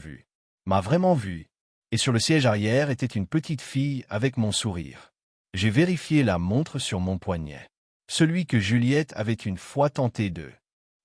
vraiment vu. Et sur le siège arrière était une petite fille avec mon sourire. J'ai vérifié la montre sur mon poignet. Celui que Juliette avait une fois tenté de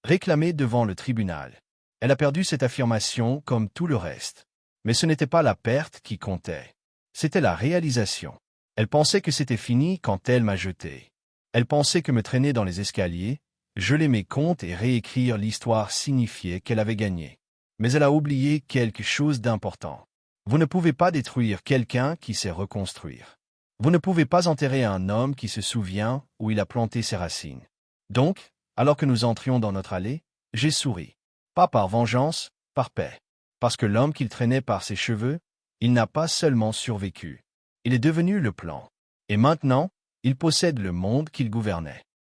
réclamer devant le tribunal. Elle a perdu cette affirmation comme tout le reste. Mais ce n'était pas la perte qui comptait. C'était la réalisation. Elle pensait que c'était fini quand elle m'a jeté. Elle pensait que me traîner dans les escaliers, geler mes comptes et réécrire l'histoire signifiait qu'elle avait gagné. Mais elle a oublié quelque chose d'important. Vous ne pouvez pas détruire quelqu'un qui sait reconstruire. Vous ne pouvez pas enterrer un homme qui se souvient où il a planté ses racines. Donc, alors que nous entrions dans notre allée, j'ai souri. Pas par vengeance, par paix. Parce que l'homme qu'il traînait par ses cheveux, il n'a pas seulement survécu. Il est devenu le plan. Et maintenant, il possède le monde qu'il gouvernait.